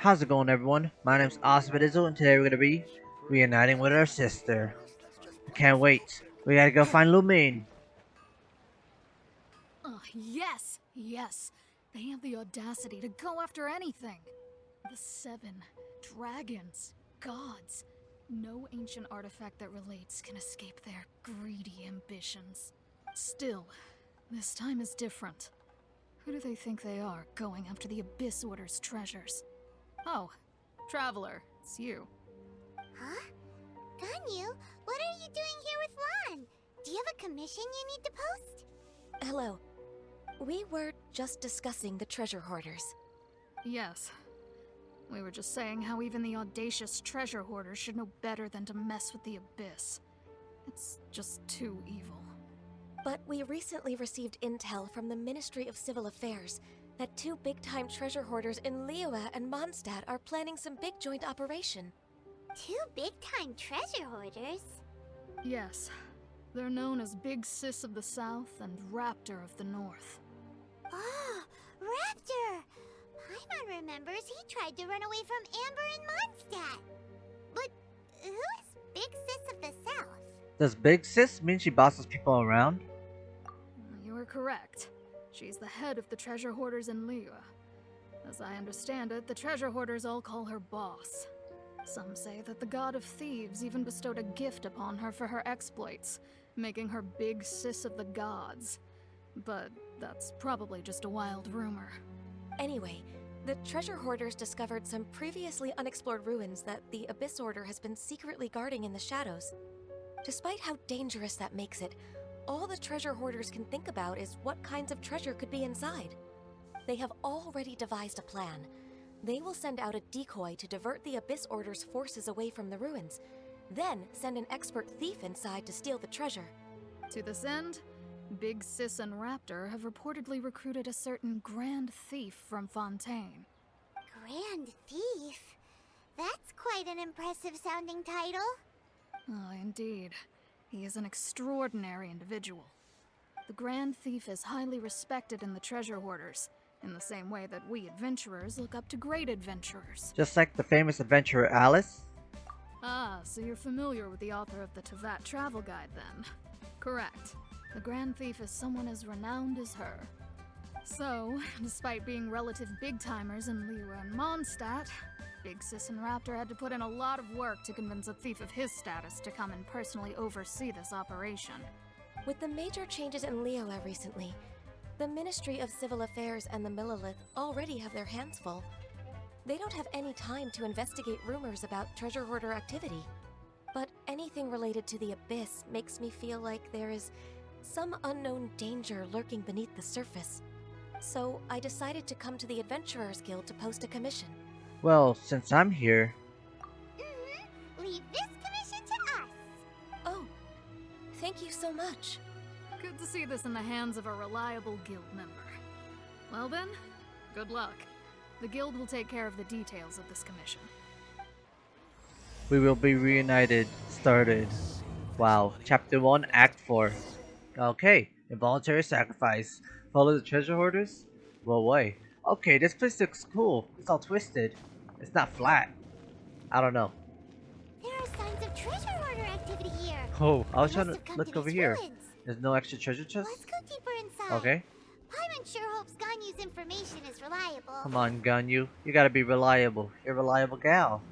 How's it going, everyone? My name's AwesomeADizzle, and today we're gonna be reuniting with our sister. I can't wait. We gotta go find Lumine. Oh, yes! Yes! They have the audacity to go after anything! The 7 dragons, gods. No ancient artifact that relates can escape their greedy ambitions. Still, this time is different. Who do they think they are, going after the Abyss Order's treasures? Oh, Traveler, it's you. Huh? Ganyu, what are you doing here with Lan? Do you have a commission you need to post? Hello. We were just discussing the treasure hoarders. Yes. We were just saying how even the audacious treasure hoarders should know better than to mess with the Abyss. It's just too evil. But we recently received intel from the Ministry of Civil Affairs that 2 big-time treasure hoarders in Liyue and Mondstadt are planning some big joint operation. 2 big-time treasure hoarders? Yes. They're known as Big Sis of the South and Raptor of the North. Oh, Raptor! Paimon remembers he tried to run away from Amber and Mondstadt. But who is Big Sis of the South? Does Big Sis mean she bosses people around? You are correct. She's the head of the treasure hoarders in Liyue. As I understand it, the treasure hoarders all call her boss. Some say that the god of thieves even bestowed a gift upon her for her exploits, making her Big Sis of the gods. But that's probably just a wild rumor. Anyway, the treasure hoarders discovered some previously unexplored ruins that the Abyss Order has been secretly guarding in the shadows. Despite how dangerous that makes it, all the treasure hoarders can think about is what kinds of treasure could be inside. They have already devised a plan. They will send out a decoy to divert the Abyss Order's forces away from the ruins, then send an expert thief inside to steal the treasure. To this end, Big Sis and Raptor have reportedly recruited a certain Grand Thief from Fontaine. Grand Thief? That's quite an impressive sounding title. Oh, indeed. He is an extraordinary individual. The Grand Thief is highly respected in the treasure hoarders, in the same way that we adventurers look up to great adventurers. Just like the famous adventurer Alice? Ah, so you're familiar with the author of the Teyvat travel guide then? Correct. The Grand Thief is someone as renowned as her. So, despite being relative big-timers in Liyue and Mondstadt, Big Sis and Raptor had to put in a lot of work to convince a thief of his status to come and personally oversee this operation. With the major changes in Liyue recently, the Ministry of Civil Affairs and the Millelith already have their hands full. They don't have any time to investigate rumors about treasure hoarder activity. But anything related to the Abyss makes me feel like there is some unknown danger lurking beneath the surface. So I decided to come to the Adventurers Guild to post a commission. Well, since I'm here... Leave this commission to us. Oh, thank you so much. Good to see this in the hands of a reliable guild member. Well then, good luck. The guild will take care of the details of this commission. We Will Be Reunited started. Wow. Chapter 1, Act 4. Okay. Involuntary Sacrifice. Follow the treasure hoarders? Well, wait. Okay, this place looks cool. It's all twisted. It's not flat. I don't know. There are signs of treasure hoarder activity here. Oh, I was They trying must to have come look to over these here. ruins. There's no extra treasure chest? Let's go deeper inside. Okay. Paimon sure hopes Ganyu's information is reliable. Come on, Ganyu. You gotta be reliable. You're a reliable gal.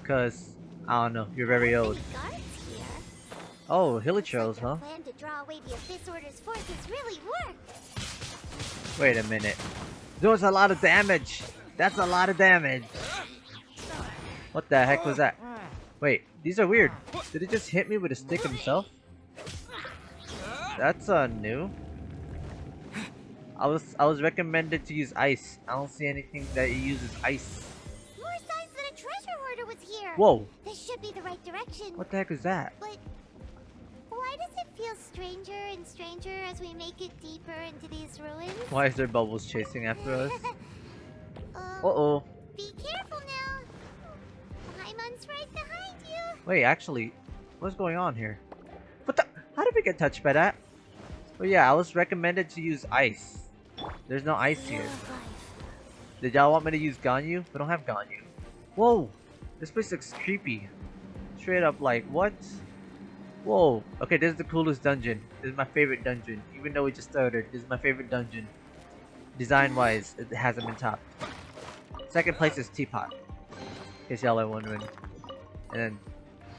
Cause, I don't know, you're very old. Many guards here. Oh, Looks like Hilichurls, their huh? plan to draw away the Abyss Order's forces really worked. Wait a minute. Doing a lot of damage. That's a lot of damage. What the heck was that? Wait, these are weird. Did he just hit me with a stick himself? That's new. I was recommended to use ice. I don't see anything that uses ice. More signs that a treasure hoarder was here. Whoa! This should be the right direction. What the heck is that? But why does it feel stranger and stranger as we make it deeper into these ruins? Why is there bubbles chasing after us? Um, Uh-oh. Be careful now. Paimon's right behind you. Wait, actually, what's going on here? What the? How did we get touched by that? Oh yeah, I was recommended to use ice. There's no ice here. Wheel of life. Did y'all want me to use Ganyu? We don't have Ganyu. Whoa! This place looks creepy. Straight up like, what? Whoa! Okay, this is the coolest dungeon. This is my favorite dungeon. Even though we just started, this is my favorite dungeon. Design-wise, it hasn't been topped. Second place is Teapot. In case y'all are wondering. And then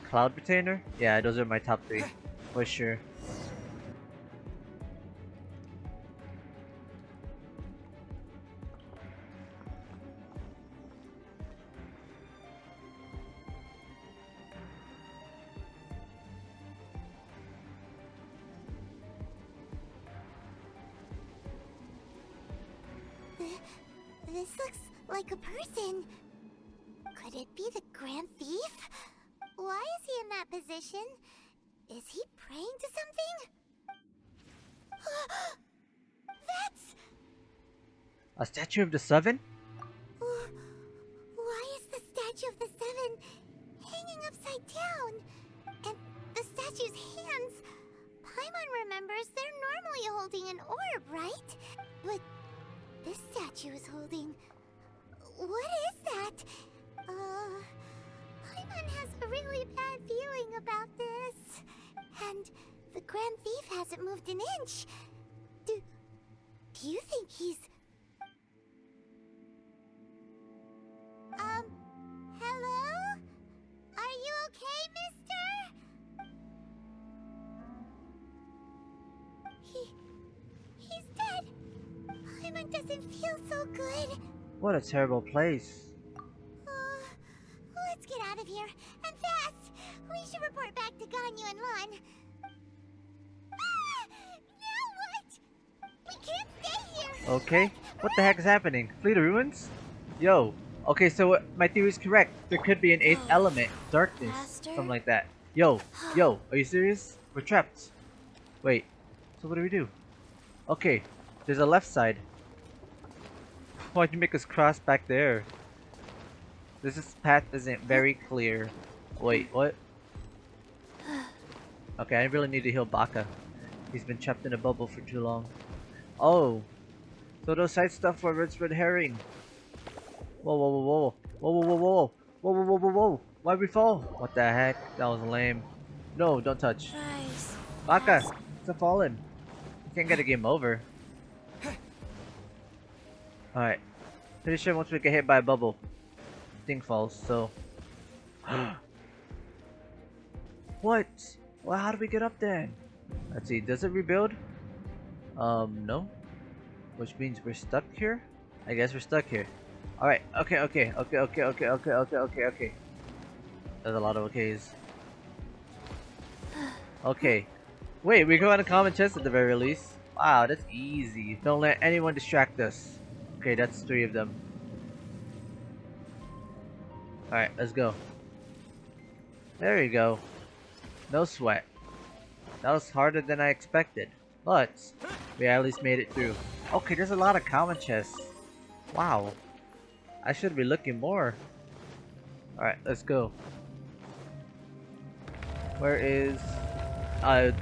Cloud Retainer? Yeah, those are my top 3. For sure. This looks like a person. Could it be the Grand Thief? Why is he in that position? Is he praying to something? That's... A statue of the 7? Why is the statue of the 7 hanging upside down? And the statue's hands... Paimon remembers they're normally holding an orb, right? But this statue is holding... What is that? Paimon has a really bad feeling about this. And the Grand Thief hasn't moved an inch. Do you think he's... Hello? Are you okay, mister? He's dead. Paimon doesn't feel so good. What a terrible place. Let's get out of here, and fast! We should report back to Ganyu and Lon. Now what? We can't stay here! Okay, what the heck is happening? Flee the ruins? Yo. Okay, so my theory is correct. There could be an 8th element, darkness, Master? something like that. Yo, are you serious? We're trapped. Wait, so what do we do? Okay, there's a left side. Why'd you make us cross back there? This path isn't very clear. Wait, what? Okay, I really need to heal Baka. He's been trapped in a bubble for too long. Oh, so those side stuff were red herring. Whoa, whoa, whoa, whoa, whoa, whoa, whoa, whoa, whoa, whoa, whoa, whoa, whoa! Why'd we fall? What the heck? That was lame. No, don't touch. Rise. Baka, it's a fallen. You can't get a game over. Alright. Pretty sure once we get hit by a bubble, thing falls, so... What? Well, how do we get up there? Let's see, does it rebuild? No. Which means we're stuck here? I guess we're stuck here. Alright, okay. There's a lot of okays. Okay. Wait, we got a common chest at the very least. Wow, that's easy. Don't let anyone distract us. Okay, that's 3 of them. Alright, let's go. There you go. No sweat. That was harder than I expected. But, we at least made it through. Okay, there's a lot of common chests. Wow. I should be looking more. Alright, let's go. Where is...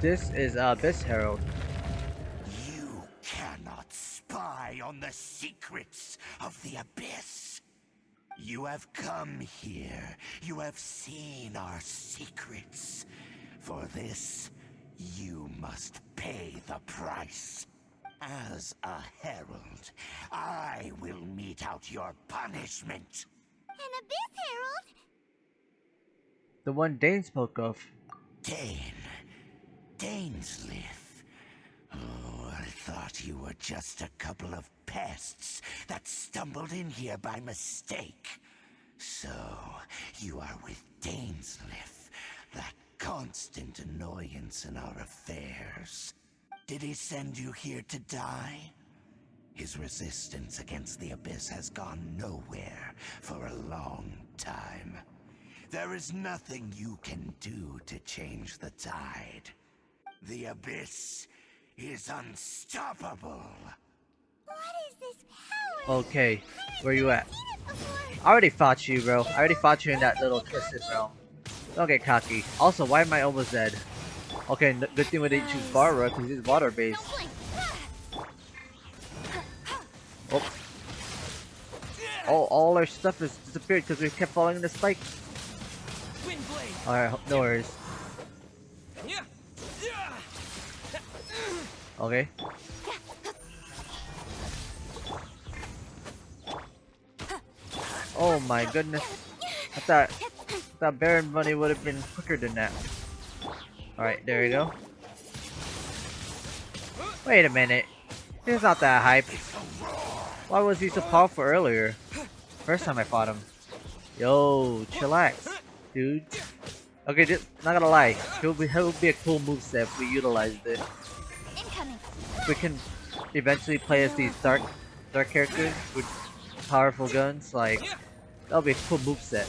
this is Abyss Herald. You cannot spy on the secrets of the Abyss. You have come here. You have seen our secrets. For this, you must pay the price. As a herald, I will mete out your punishment. An Abyss Herald? The one Dane spoke of. Dainsleif. Oh, I thought you were just a couple of pests that stumbled in here by mistake. So, you are with Dainsleif, that constant annoyance in our affairs. Did he send you here to die? His resistance against the Abyss has gone nowhere for a long time. There is nothing you can do to change the tide. The Abyss is unstoppable. What is this power? Okay, where you at? I've seen it before. I already fought you, bro. I already fought you in that little twisted realm. Don't get cocky. Also, why am I almost dead? Okay, good thing we didn't choose Barra because he's water based. Don't blink. Oh. all our stuff has disappeared because we kept falling in the spike. Wind blade. Alright, no worries. Yeah. Okay. Oh my goodness. I thought Baron Bunny would have been quicker than that. Alright, there we go. Wait a minute. He's not that hype. Why was he so powerful earlier? First time I fought him. Yo, chillax, dude. Okay, just not gonna lie. It would be a cool moveset if we utilized it. Incoming. We can eventually play as these dark characters with powerful guns. Like, that'll be a cool moveset.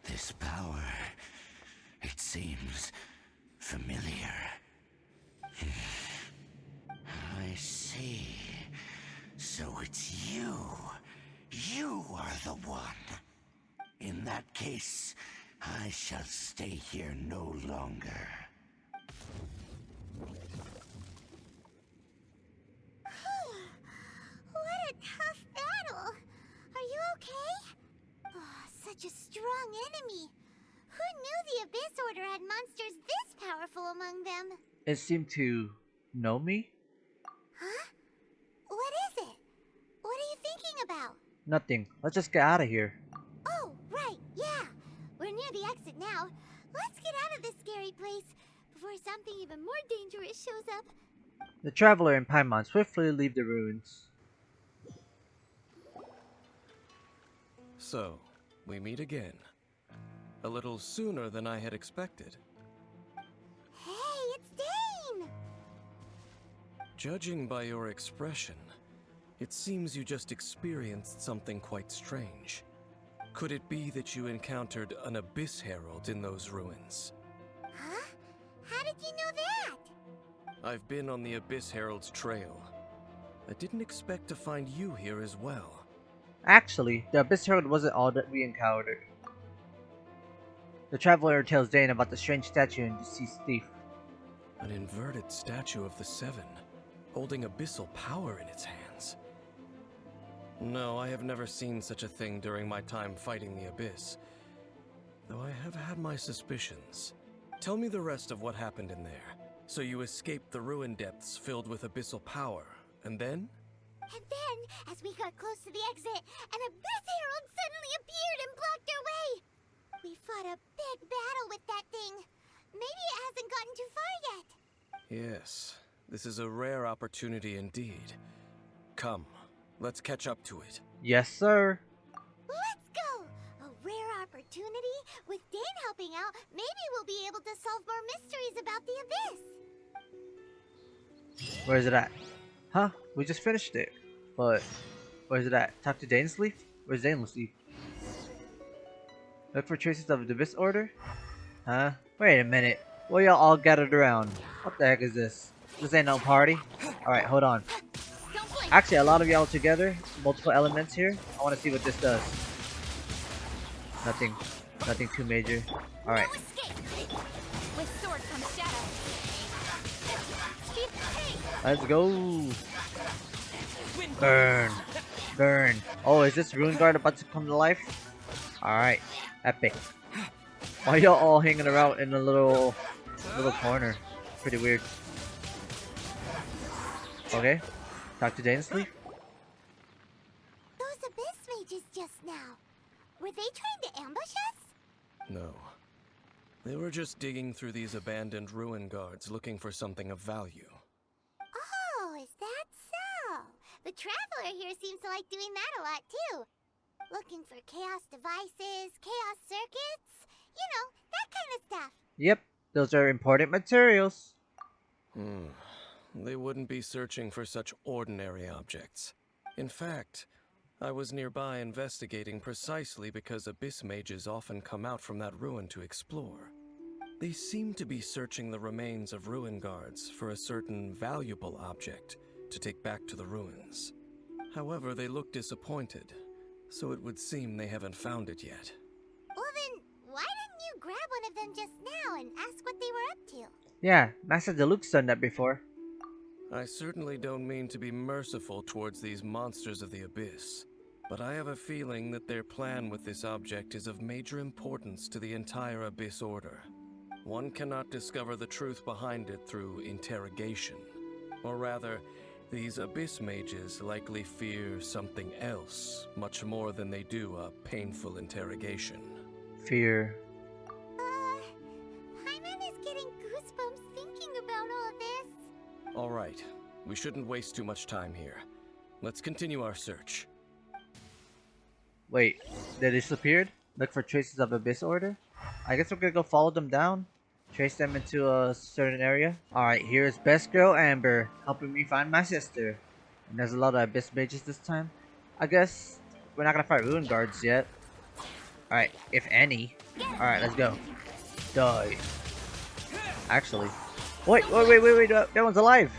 This power, it seems familiar. I see. So it's you. You are the one. In that case, I shall stay here no longer. What a tough battle. Are you okay? Oh, such a strong enemy. Who knew the Abyss Order had monsters this powerful among them? It seemed to know me? Huh? What is it? What are you thinking about? Nothing. Let's just get out of here. Oh, right, yeah. We're near the exit now. Let's get out of this scary place before something even more dangerous shows up. The traveler and Paimon swiftly leave the ruins. So, we meet again. A little sooner than I had expected. Hey, it's Dane! Judging by your expression, it seems you just experienced something quite strange. Could it be that you encountered an Abyss Herald in those ruins? Huh? How did you know that? I've been on the Abyss Herald's trail. I didn't expect to find you here as well. Actually, the Abyss Herald wasn't all that we encountered. The traveler tells Dane about the strange statue and deceased thief. An inverted statue of the Seven, holding abyssal power in its hands. No, I have never seen such a thing during my time fighting the Abyss. Though I have had my suspicions. Tell me the rest of what happened in there. So you escaped the ruin depths filled with abyssal power, and then? And then, as we got close to the exit, an Abyss Herald suddenly appeared and blocked our way! We fought a big battle with that thing. Maybe it hasn't gotten too far yet. Yes, this is a rare opportunity indeed. Come, let's catch up to it. Yes, sir. Let's go! A rare opportunity? With Dane helping out, maybe we'll be able to solve more mysteries about the Abyss. Where is it at? Huh? We just finished it. But where is it at? Talk to Dane's Leaf? Where's Dane's Leaf? Look for traces of the Abyss Order? Huh? Wait a minute. What y'all all gathered around? What the heck is this? This ain't no party. Alright, hold on. Don't blink! Actually, a lot of y'all together. Multiple elements here. I want to see what this does. Nothing. Nothing too major. Alright. No escape! With sword comes shadow. Keep pace! Let's go. Burn. Burn. Oh, is this Ruin Guard about to come to life? Alright. Epic. Why y'all all hanging around in a little corner? Pretty weird. Okay. Talk to Dane's Leaf. Those Abyss mages just now. Were they trying to ambush us? No. They were just digging through these abandoned ruin guards looking for something of value. Oh, is that so? The Traveler here seems to like doing that a lot too. Looking for chaos devices, chaos circuits, you know, that kind of stuff. Yep. Those are important materials. They wouldn't be searching for such ordinary objects. In fact, I was nearby investigating precisely because Abyss mages often come out from that ruin to explore. They seem to be searching the remains of ruin guards for a certain valuable object to take back to the ruins. However, they look disappointed, so it would seem they haven't found it yet. Well then, why didn't you grab one of them just now and ask what they were up to? Yeah, Master Deluxe done that before. I certainly don't mean to be merciful towards these monsters of the Abyss, but I have a feeling that their plan with this object is of major importance to the entire Abyss Order. One cannot discover the truth behind it through interrogation. Or rather, these Abyss mages likely fear something else, much more than they do a painful interrogation. Fear. Paimon is getting goosebumps thinking about all this. Alright, we shouldn't waste too much time here. Let's continue our search. Wait, they disappeared? Look for traces of Abyss Order? I guess we're gonna go follow them down. Trace them into a certain area. Alright, here's Best Girl Amber helping me find my sister. And there's a lot of Abyss mages this time. I guess we're not gonna fight Ruin Guards yet. Alright, if any. Alright, let's go. Die. Actually. Wait, that one's alive!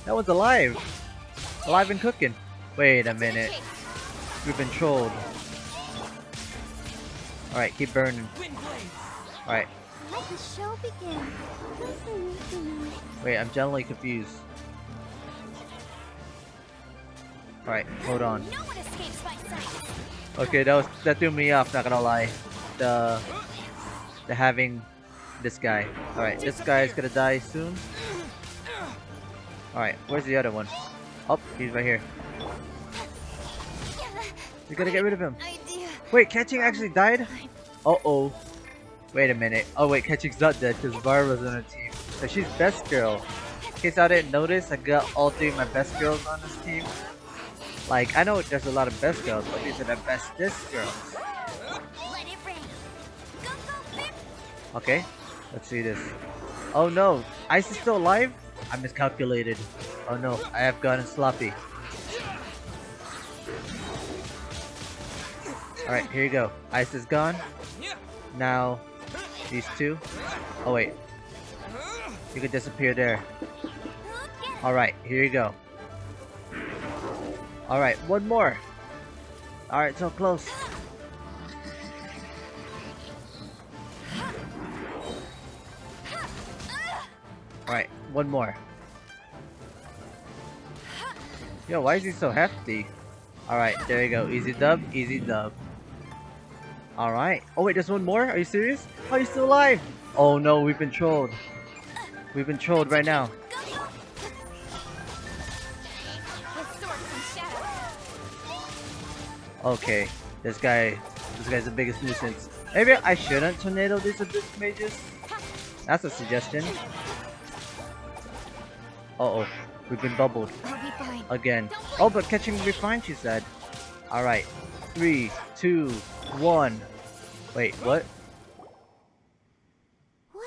That one's alive! Alive and cooking. Wait a minute. We've been trolled. Alright, keep burning. Alright. Let the show begin. Wait, I'm generally confused. Alright, hold on. No one escapes my sight. Okay, that threw me off, not gonna lie. The having this guy. Alright, this guy's gonna die soon. Alright, where's the other one? Oh, he's right here. We gotta get rid of him. Wait, Catching actually died? Uh-oh. Wait a minute. Oh wait, Catching's not dead because Barbara's on her team. So she's Best Girl. In case I didn't notice, I got all three of my Best Girls on this team. Like, I know there's a lot of Best Girls, but these are the bestest girls. Okay, let's see this. Oh no, Ice is still alive? I miscalculated. Oh no, I have gotten sloppy. Alright, here you go. Ice is gone. Now, these two. Oh wait. You can disappear there. Alright, here you go. Alright, one more. Alright, so close. Alright, one more. Yo, why is he so hefty? Alright, there you go. Easy dub, easy dub. Alright. Oh wait, there's one more? Are you serious? Oh, you're still alive! Oh no, we've been trolled. We've been trolled right now. Okay, this guy's the biggest nuisance. Maybe I shouldn't tornado these Abyss mages? That's a suggestion. Uh-oh, we've been bubbled. Again. Oh, but Catching will be fine, she said. Alright, 3, 2, 1. Wait, what? Wow!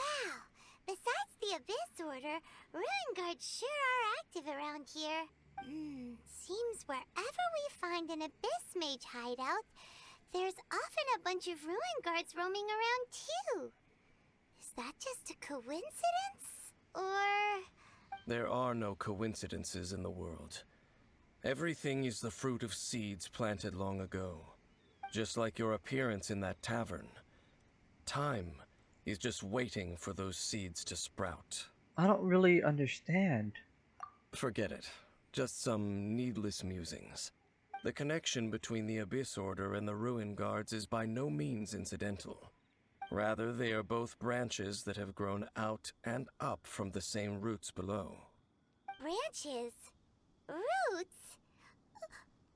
Besides the Abyss Order, Ruin Guards sure are active around here. Seems wherever we find an Abyss Mage hideout, there's often a bunch of Ruin Guards roaming around too. Is that just a coincidence? Or... There are no coincidences in the world. Everything is the fruit of seeds planted long ago. Just like your appearance in that tavern. Time is just waiting for those seeds to sprout. I don't really understand. Forget it. Just some needless musings. The connection between the Abyss Order and the Ruin Guards is by no means incidental. Rather, they are both branches that have grown out and up from the same roots below. branches? Roots?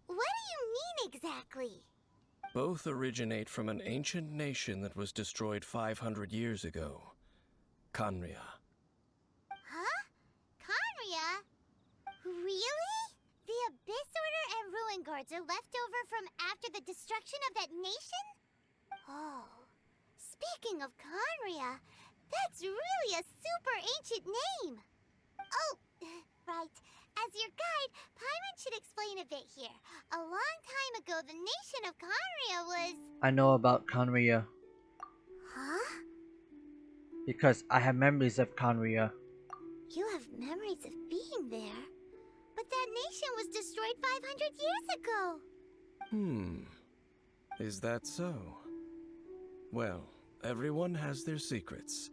What do you mean exactly? Both originate from an ancient nation that was destroyed 500 years ago. Khaenri'ah. Huh? Khaenri'ah? Really? The Abyss Order and Ruin Guards are left over from after the destruction of that nation? Oh. Speaking of Khaenri'ah, that's really a super ancient name. Oh, right. As your guide, Paimon should explain a bit here. A long time ago, the nation of Khaenri'ah was... I know about Khaenri'ah Huh? because I have memories of Khaenri'ah. You have memories of being there. But that nation was destroyed 500 years ago. Is that so? Well, everyone has their secrets.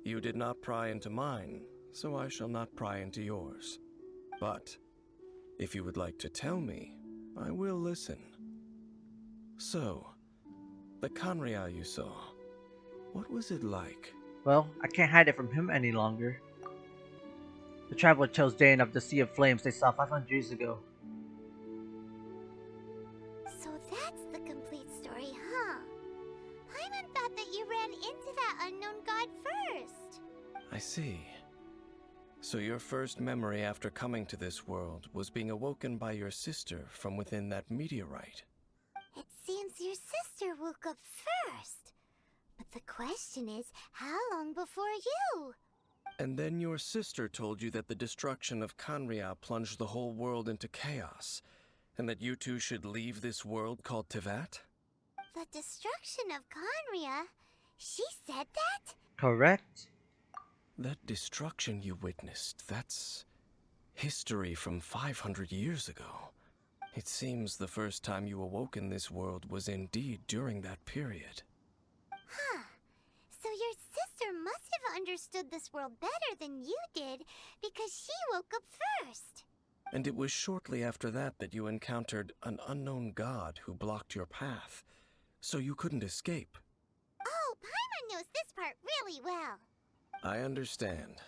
You did not pry into mine, so I shall not pry into yours. But if you would like to tell me, I will listen. So, the Khanria you saw, what was it like? Well, I can't hide it from him any longer. The traveler chose Dane of the Sea of Flames they saw 500 years ago. So that's the complete story, huh? Paimon thought that you ran into that unknown god first. I see. So your first memory after coming to this world was being awoken by your sister from within that meteorite. It seems your sister woke up first. But the question is, how long before you? And then your sister told you that the destruction of Khanria plunged the whole world into chaos, and that you two should leave this world called Teyvat? The destruction of Khanria? She said that? Correct? That destruction you witnessed, that's history from 500 years ago. It seems the first time you awoke in this world was indeed during that period. Huh. So your sister must have understood this world better than you did, because she woke up first. And it was shortly after that that you encountered an unknown god who blocked your path, so you couldn't escape. Oh, Paimon knows this part really well. I understand.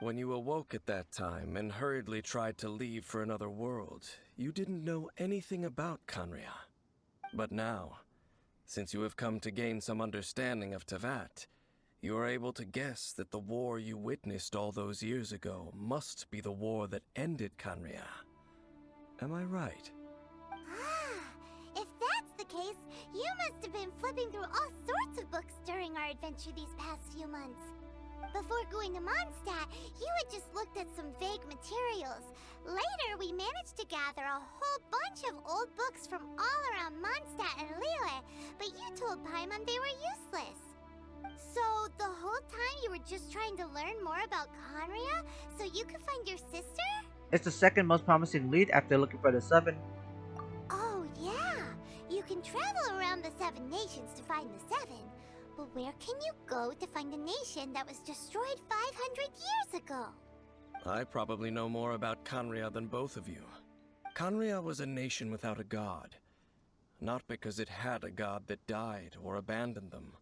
When you awoke at that time and hurriedly tried to leave for another world, you didn't know anything about Khanria. But now, since you have come to gain some understanding of Teyvat, you are able to guess that the war you witnessed all those years ago must be the war that ended Khanria. Am I right? Ah, if that's the case, you must have been flipping through all sorts of books during our adventure these past few months. Before going to Mondstadt, you had just looked at some vague materials. Later, we managed to gather a whole bunch of old books from all around Mondstadt and Liyue, but you told Paimon they were useless. So, the whole time you were just trying to learn more about Khanria so you could find your sister? It's the second most promising lead after looking for the 7. Oh, yeah. You can travel around the 7 nations to find the 7. But where can you go to find a nation that was destroyed 500 years ago? I probably know more about Khanria than both of you. Khanria was a nation without a god. Not because it had a god that died or abandoned them,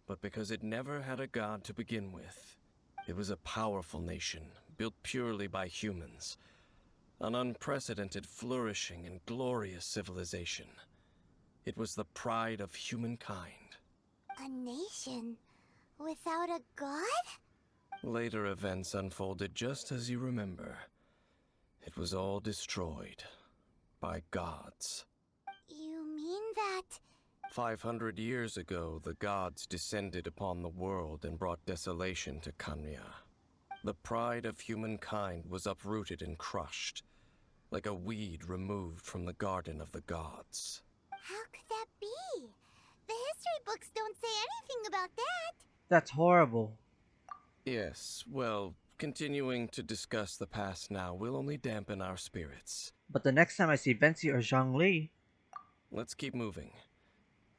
but because it never had a god to begin with. It was a powerful nation, built purely by humans. An unprecedented, flourishing, and glorious civilization. It was the pride of humankind. A nation without a god? Later events unfolded just as you remember. It was all destroyed by gods. You mean that... 500 years ago, the gods descended upon the world and brought desolation to Khanria. The pride of humankind was uprooted and crushed, like a weed removed from the garden of the gods. How could that be? The history books don't say anything about that. That's horrible. Yes, well, continuing to discuss the past now will only dampen our spirits. But the next time I see Bensi or Zhongli... Let's keep moving.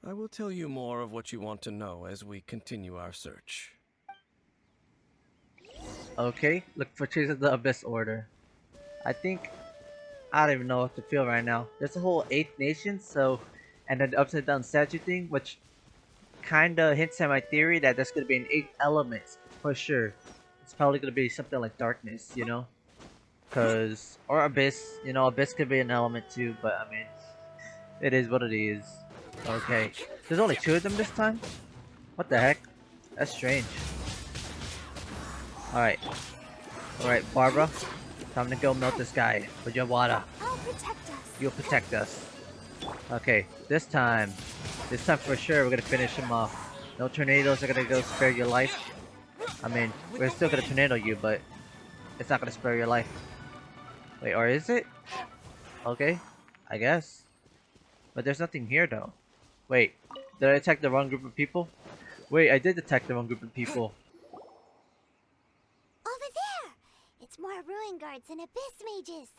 I will tell you more of what you want to know as we continue our search. Okay, look for Traces of the Abyss Order. I don't even know what to feel right now. There's a whole 8 nations, so... And then the upside down statue thing, which kinda hints at my theory that there's gonna be an 8 elements, for sure. It's probably gonna be something like darkness, you know? Or Abyss, you know, Abyss could be an element too, but I mean... It is what it is. Okay. There's only 2 of them this time? What the heck? That's strange. Alright. Alright, Barbara. Time to go melt this guy with your water. I'll protect us. You'll protect us. Okay, this time for sure we're gonna finish him off. No tornadoes are gonna go spare your life. I mean, we're still gonna tornado you, but it's not gonna spare your life. Wait, or is it? Okay, I guess. But there's nothing here though. Wait, did I attack the wrong group of people? Wait, I did attack the wrong group of people. Over there! It's more ruin guards and abyss mages.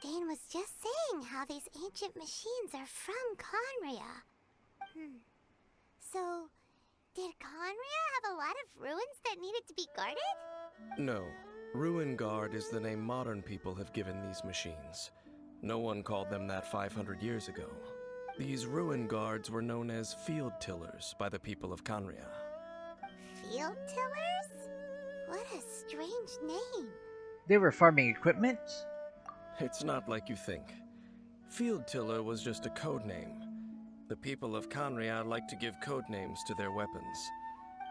Dane was just saying how these ancient machines are from Khanria. So, did Khanria have a lot of ruins that needed to be guarded? No. Ruin Guard is the name modern people have given these machines. No one called them that 500 years ago. These Ruin Guards were known as Field Tillers by the people of Canria. Field tillers? What a strange name. They were farming equipment? It's not like you think. Field Tiller was just a code name. The people of Canria like to give code names to their weapons.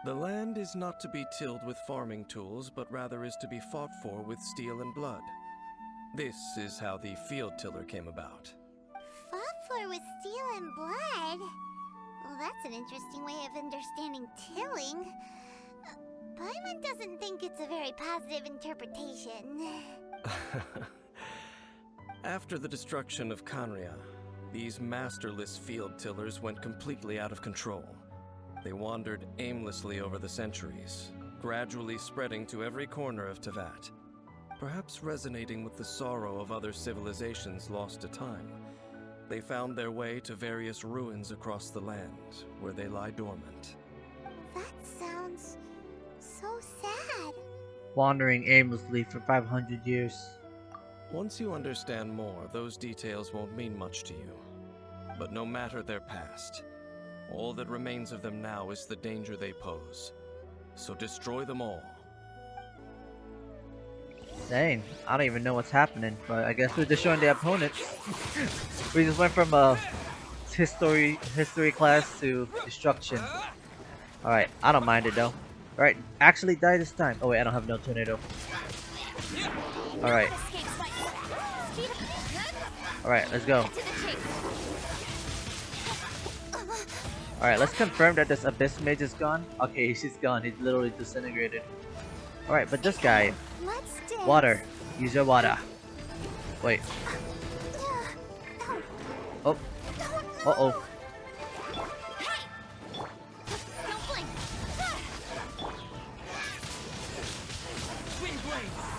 The land is not to be tilled with farming tools, but rather is to be fought for with steel and blood. This is how the Field Tiller came about. Fought for with steel and blood? Well, that's an interesting way of understanding tilling. Paimon doesn't think it's a very positive interpretation. After the destruction of Canria, these masterless field tillers went completely out of control. They wandered aimlessly over the centuries, gradually spreading to every corner of Teyvat, perhaps resonating with the sorrow of other civilizations lost to time. They found their way to various ruins across the land, where they lie dormant. That sounds so sad. Wandering aimlessly for 500 years. Once you understand more, those details won't mean much to you. But no matter their past, all that remains of them now is the danger they pose. So destroy them all. Dang, I don't even know what's happening, but I guess we're destroying the opponents. We just went from a history class to destruction. Alright, I don't mind it though. Alright, actually die this time. Oh wait, I don't have no tornado. Alright. Alright, let's go. Alright, let's confirm that this Abyss Mage is gone. Okay, she's gone. He's literally disintegrated. Alright, but this guy... Water. Use your water. Wait. Oh. Uh-oh.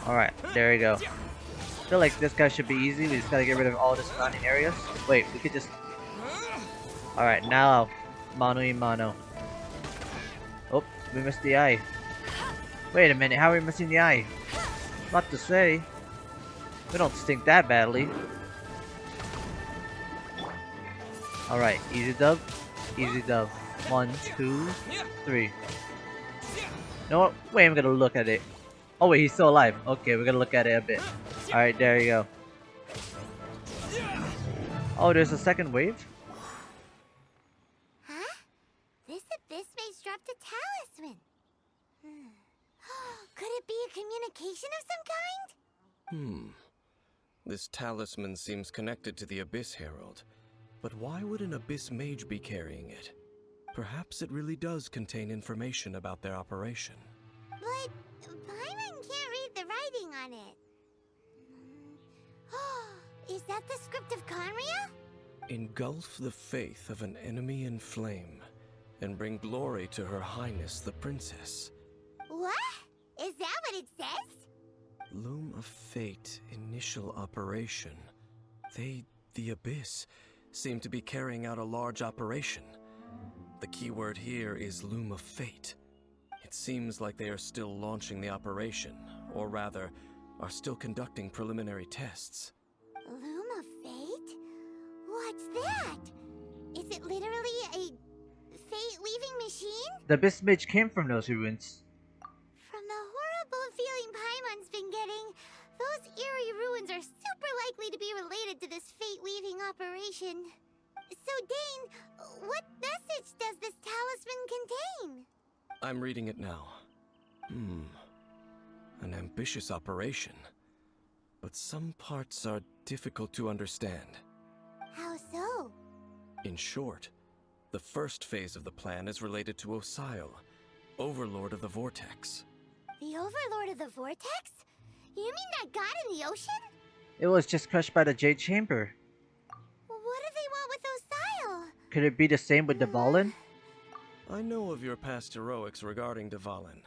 Alright, there we go. I feel like this guy should be easy. We just gotta get rid of all the surrounding areas. Wait, we could just... Alright, now mano y mano. Oh, we missed the eye. Wait a minute, how are we missing the eye? Not to say. We don't stink that badly. Alright, easy dub. Easy dub. 1, 2, 3. You know what? Wait, I'm gonna look at it. Oh wait, he's still alive. Okay, we're gonna look at it a bit. Alright, there you go. Oh, there's a second wave? Huh? This Abyss Mage dropped a talisman. Could it be a communication of some kind? This talisman seems connected to the Abyss Herald. But why would an Abyss Mage be carrying it? Perhaps it really does contain information about their operation. But Paimon can't read the writing on it. Is that the script of Canria? Engulf the faith of an enemy in flame, and bring glory to Her Highness the Princess. What? Is that what it says? Loom of Fate, initial operation. They, the Abyss, seem to be carrying out a large operation. The keyword here is Loom of Fate. It seems like they are still launching the operation, or rather, are still conducting preliminary tests. Loom of Fate? What's that? Is it literally a fate-weaving machine? The Abyss Mage came from those ruins. From the horrible feeling Paimon's been getting, those eerie ruins are super likely to be related to this fate-weaving operation. So, Dane, what message does this talisman contain? I'm reading it now. An ambitious operation. But some parts are difficult to understand. How so? In short, the first phase of the plan is related to Osial, Overlord of the Vortex. The Overlord of the Vortex? You mean that god in the ocean? It was just crushed by the Jade Chamber. What do they want with Osial? Could it be the same with Dvalin? I know of your past heroics regarding Dvalin,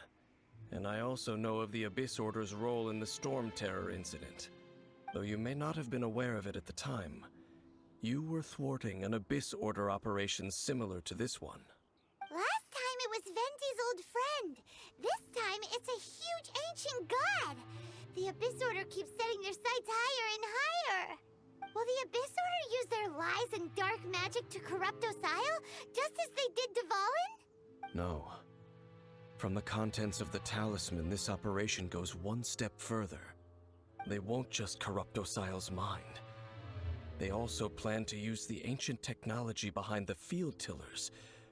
and I also know of the Abyss Order's role in the Storm Terror incident. Though you may not have been aware of it at the time, you were thwarting an Abyss Order operation similar to this one. Last time it was Venti's old friend. This time it's a huge ancient god. Abyss Order keeps setting their sights higher and higher. Will the Abyss Order use their lies and dark magic to corrupt Osile, just as they did Dvalin? No. From the contents of the talisman, this operation goes one step further. They won't just corrupt Osile's mind. They also plan to use the ancient technology behind the field tillers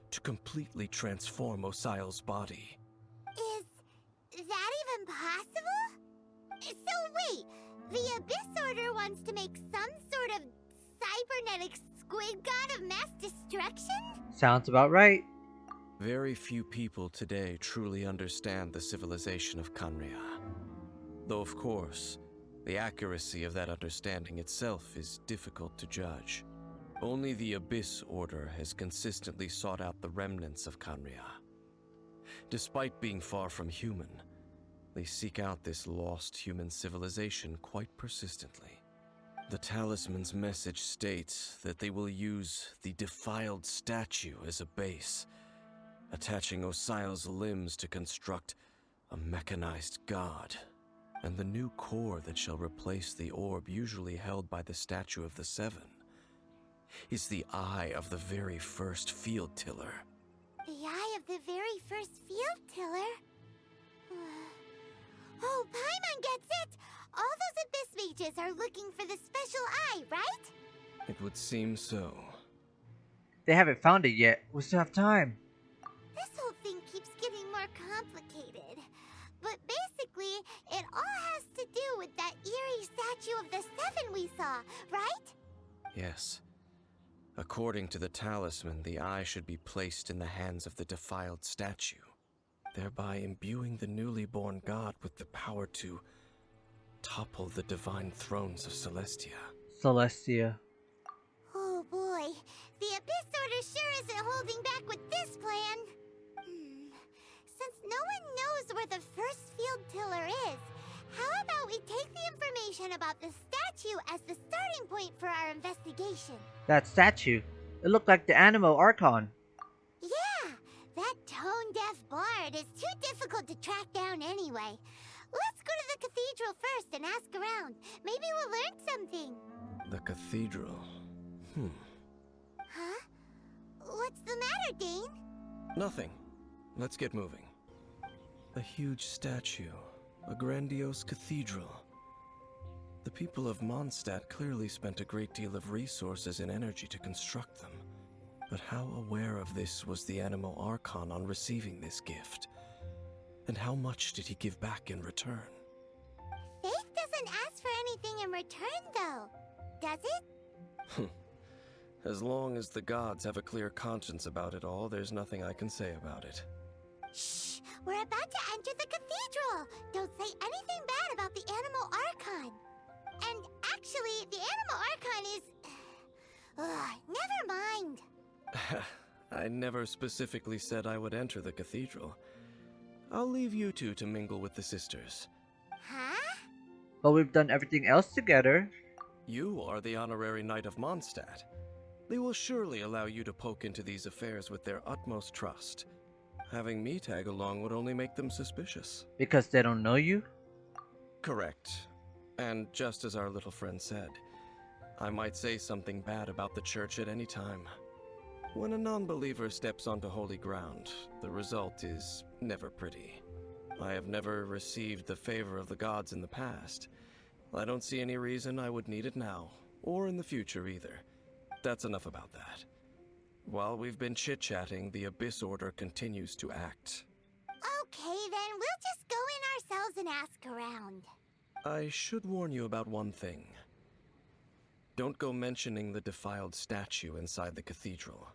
to completely transform Osile's body. Is that even possible? So wait, the Abyss Order wants to make some sort of cybernetic squid god of mass destruction? Sounds about right. Very few people today truly understand the civilization of Khaenri'ah. Though, of course, the accuracy of that understanding itself is difficult to judge. Only the Abyss Order has consistently sought out the remnants of Khaenri'ah. Despite being far from human, they seek out this lost human civilization quite persistently. The talisman's message states that they will use the defiled statue as a base, attaching Osile's limbs to construct a mechanized god, and the new core that shall replace the orb usually held by the Statue of the Seven is the eye of the very first field tiller. The eye of the very first field tiller? Oh, Paimon gets it! All those Abyss mages are looking for the special eye, right? It would seem so. They haven't found it yet. We still have time. This whole thing keeps getting more complicated. But basically, it all has to do with that eerie Statue of the Seven we saw, right? Yes. According to the talisman, the eye should be placed in the hands of the defiled statue, thereby imbuing the newly born god with the power to topple the divine thrones of Celestia. Celestia. Oh boy, the Abyss Order sure isn't holding back with this plan. Since no one knows where the first field tiller is, how about we take the information about the statue as the starting point for our investigation? That statue. It looked like the Animo Archon. Yeah, that tone-deaf bard is too difficult to track down anyway. Let's go to the cathedral first and ask around. Maybe we'll learn something. The cathedral. Huh? What's the matter, Dane? Nothing. Let's get moving. A huge statue. A grandiose cathedral. The people of Mondstadt clearly spent a great deal of resources and energy to construct them. But how aware of this was the Animo Archon on receiving this gift? And how much did he give back in return? Faith doesn't ask for anything in return, though. Does it? As long as the gods have a clear conscience about it all, there's nothing I can say about it. Shh! We're about to enter the cathedral! Don't say anything bad about the Animo Archon! And actually, the Animo Archon is... never mind! I never specifically said I would enter the cathedral. I'll leave you two to mingle with the sisters. Huh? But we've done everything else together. You are the honorary knight of Mondstadt. They will surely allow you to poke into these affairs with their utmost trust. Having me tag along would only make them suspicious. Because they don't know you? Correct. And just as our little friend said, I might say something bad about the church at any time. When a non-believer steps onto holy ground, the result is never pretty. I have never received the favor of the gods in the past. I don't see any reason I would need it now, or in the future either. That's enough about that. While we've been chit-chatting, the Abyss Order continues to act. Okay, then we'll just go in ourselves and ask around. I should warn you about one thing. Don't go mentioning the defiled statue inside the cathedral.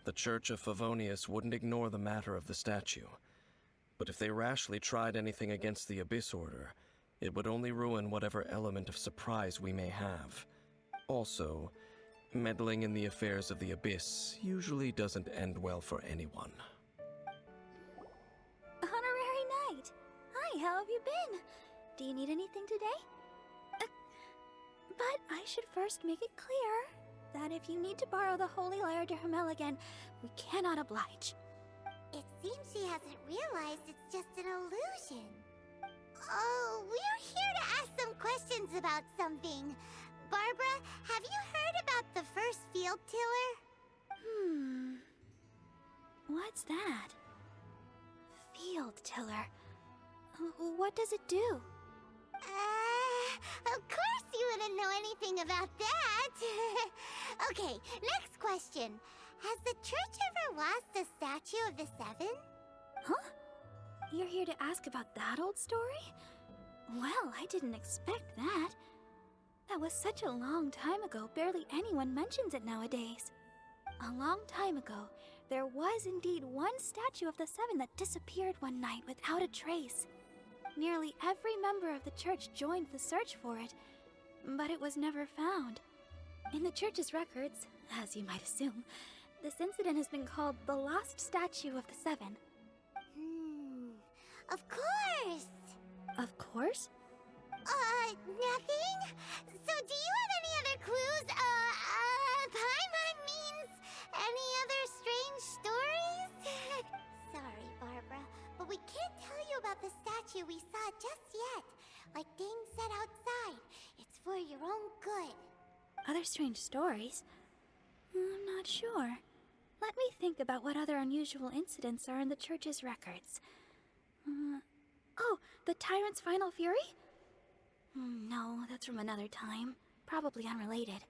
The Church of Favonius wouldn't ignore the matter of the statue. But if they rashly tried anything against the Abyss Order, it would only ruin whatever element of surprise we may have. Also, meddling in the affairs of the Abyss usually doesn't end well for anyone. Honorary Knight! Hi, how have you been? Do you need anything today? But I should first make it clear that if you need to borrow the Holy Lyre to Hermel again, we cannot oblige. It seems she hasn't realized it's just an illusion. Oh, we're here to ask some questions about something. Barbara, have you heard about the first field tiller? What's that? Field tiller. What does it do? Of course you wouldn't know anything about that. Okay, next question. Has the church ever lost a statue of the Seven? Huh? You're here to ask about that old story? Well, I didn't expect that. That was such a long time ago, barely anyone mentions it nowadays. A long time ago, there was indeed one statue of the Seven that disappeared one night without a trace. Nearly every member of the church joined the search for it, but it was never found. In the church's records, as you might assume, this incident has been called the Lost Statue of the Seven. Of course. Of course? Nothing? So do you have any other clues? Paimon means any other strange stories? Sorry, Barbara, but we can't tell you about the statue we saw just yet. Like Dane said outside, it's for your own good. Other strange stories? I'm not sure. Let me think about what other unusual incidents are in the church's records. Oh, the Tyrant's Final Fury? No, that's from another time. Probably unrelated.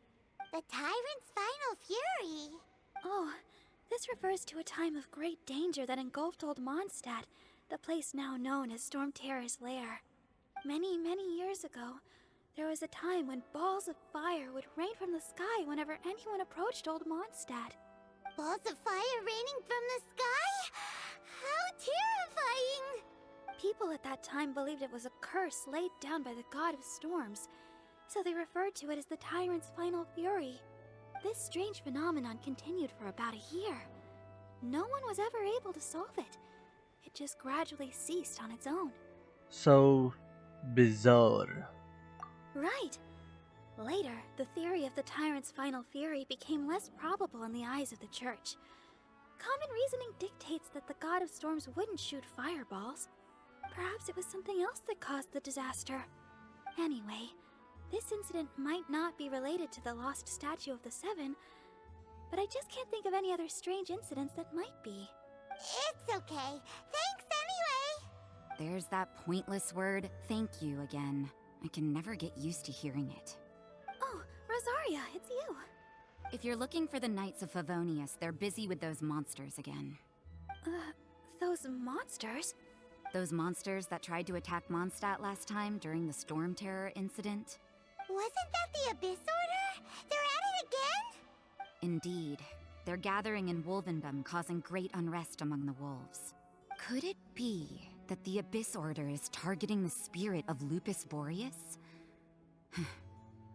The Tyrant's Final Fury? Oh, this refers to a time of great danger that engulfed Old Mondstadt, the place now known as Storm Terror's lair. Many, many years ago, there was a time when balls of fire would rain from the sky whenever anyone approached Old Mondstadt. Balls of fire raining from the sky? How terrifying! People at that time believed it was a curse laid down by the god of storms, so they referred to it as the Tyrant's Final Fury. This strange phenomenon continued for about a year. No one was ever able to solve it. It just gradually ceased on its own. So bizarre. Right. Later, the theory of the Tyrant's Final Fury became less probable in the eyes of the church. Common reasoning dictates that the god of storms wouldn't shoot fireballs. Perhaps it was something else that caused the disaster. Anyway, this incident might not be related to the lost statue of the Seven, but I just can't think of any other strange incidents that might be. It's okay. Thanks anyway. There's that pointless word, thank you, again. I can never get used to hearing it. Oh, Rosaria, it's you. If you're looking for the Knights of Favonius, they're busy with those monsters again. Those monsters? Those monsters that tried to attack Mondstadt last time during the Storm Terror incident? Wasn't that the Abyss Order? They're at it again? Indeed. They're gathering in Wolvendom, causing great unrest among the wolves. Could it be that the Abyss Order is targeting the spirit of Lupus Boreas?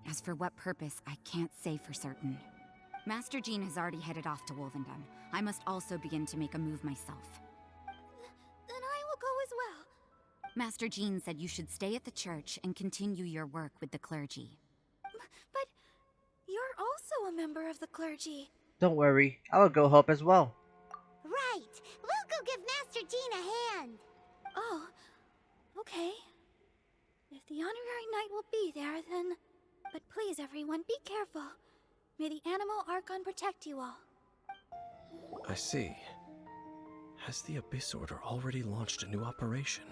As for what purpose, I can't say for certain. Master Jean has already headed off to Wolvendom. I must also begin to make a move myself. Then I will go as well. Master Jean said you should stay at the church and continue your work with the clergy. But you're also a member of the clergy. Don't worry, I'll go help as well. Right. We'll go give Master Jean a hand. Oh, okay. If the Honorary Knight will be there, then... But please, everyone, be careful. May the Animal Archon protect you all. I see. Has the Abyss Order already launched a new operation?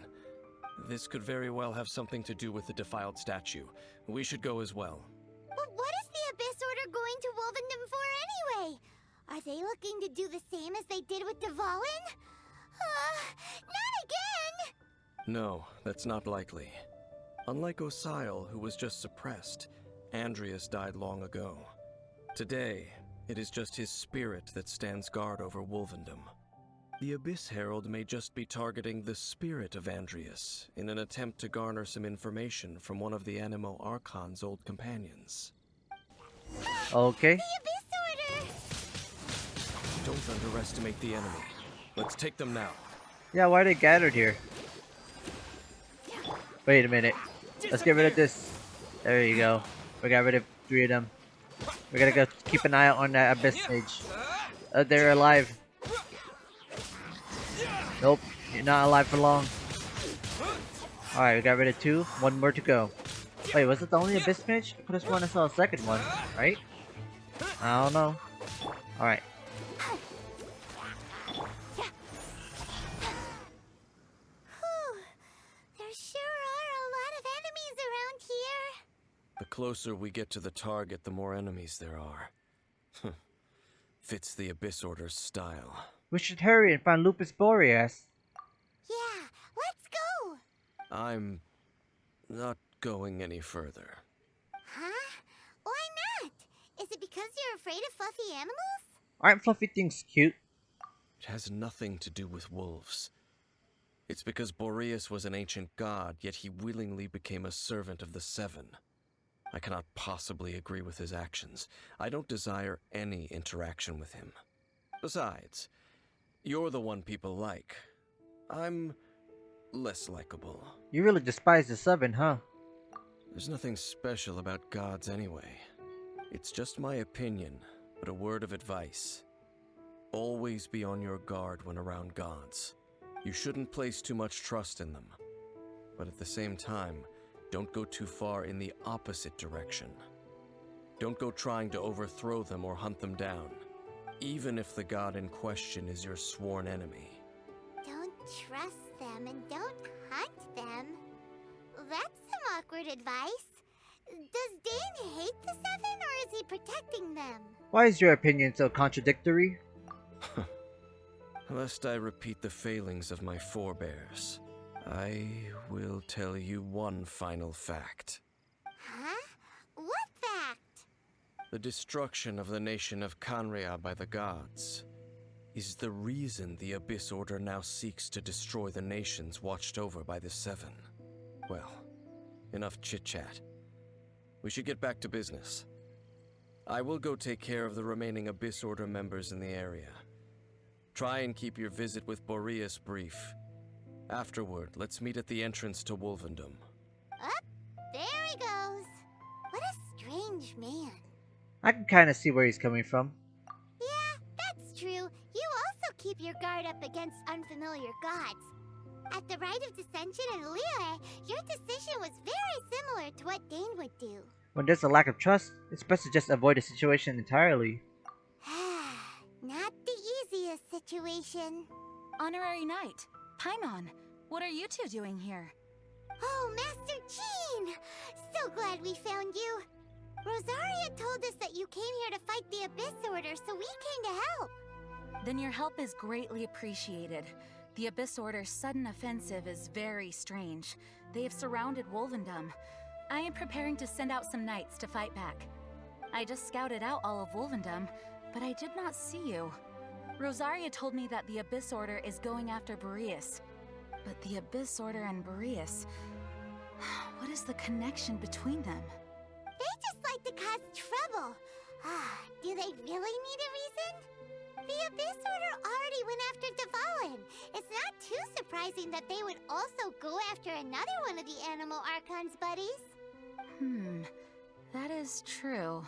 This could very well have something to do with the defiled statue. We should go as well. But what is the Abyss Order going to Wolvendom for anyway? Are they looking to do the same as they did with Dvalin? Not again! No, that's not likely. Unlike Osile, who was just suppressed, Andreas died long ago. Today, it is just his spirit that stands guard over Wolvendom. The Abyss Herald may just be targeting the spirit of Andreas in an attempt to garner some information from one of the Animo Archon's old companions. Okay. The Abyss Order! Don't underestimate the enemy. Let's take them now. Yeah, why are they gathered here? Wait a minute. Let's get rid of this. There you go. We got rid of 3 of them. We gotta go keep an eye out on that Abyss Mage. They're alive. Nope, you're not alive for long. Alright, we got rid of 2. 1 more to go. Wait, was it the only Abyss Mage? I could have sworn I saw a second one, right? I don't know. Alright. Whew. There sure are a lot of enemies around here. The closer we get to the target, the more enemies there are. Fits the Abyss Order's style. We should hurry and find Lupus Boreas. Yeah, let's go. I'm not going any further. Huh? Why not? Is it because you're afraid of fluffy animals? Aren't fluffy things cute? It has nothing to do with wolves. It's because Boreas was an ancient god, yet he willingly became a servant of the Seven. I cannot possibly agree with his actions. I don't desire any interaction with him. Besides, you're the one people like. I'm less likable. You really despise the Seven, huh? There's nothing special about gods anyway. It's just my opinion, but a word of advice. Always be on your guard when around gods. You shouldn't place too much trust in them. But at the same time, don't go too far in the opposite direction. Don't go trying to overthrow them or hunt them down, even if the god in question is your sworn enemy. Don't trust them and don't hunt them. That's some awkward advice. Does Dane hate the Seven or is he protecting them? Why is your opinion so contradictory? Lest I repeat the failings of my forebears, I will tell you one final fact. Huh? What fact? The destruction of the nation of Canria by the gods is the reason the Abyss Order now seeks to destroy the nations watched over by the Seven. Well, enough chit-chat. We should get back to business. I will go take care of the remaining Abyss Order members in the area. Try and keep your visit with Boreas brief. Afterward, let's meet at the entrance to Wolvendom. Up, there he goes. What a strange man. I can kinda see where he's coming from. Yeah, that's true. You also keep your guard up against unfamiliar gods. At the Rite of Dissension in Liyue, your decision was very similar to what Dane would do. When there's a lack of trust, it's best to just avoid the situation entirely. Not the easiest situation. Honorary Knight, Paimon, what are you two doing here? Oh, Master Jean! So glad we found you. Rosaria told us that you came here to fight the Abyss Order, so we came to help. Then your help is greatly appreciated. The Abyss Order's sudden offensive is very strange. They have surrounded Wolvendom. I am preparing to send out some knights to fight back. I just scouted out all of Wolvendom, but I did not see you. Rosaria told me that the Abyss Order is going after Boreas. But the Abyss Order and Boreas... what is the connection between them? They just like to cause trouble. Do they really need a reason? The Abyss Order already went after Dvalin. It's not too surprising that they would also go after another one of the Animal Archon's buddies. That is true.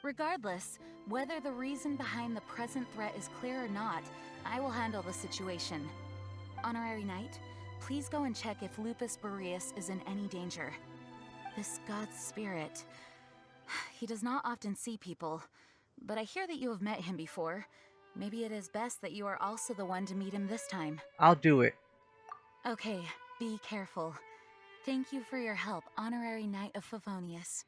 Regardless, whether the reason behind the present threat is clear or not, I will handle the situation. Honorary Knight, please go and check if Lupus Boreas is in any danger. This god's spirit... he does not often see people, but I hear that you have met him before. Maybe it is best that you are also the one to meet him this time. I'll do it. Okay, be careful. Thank you for your help, Honorary Knight of Favonius.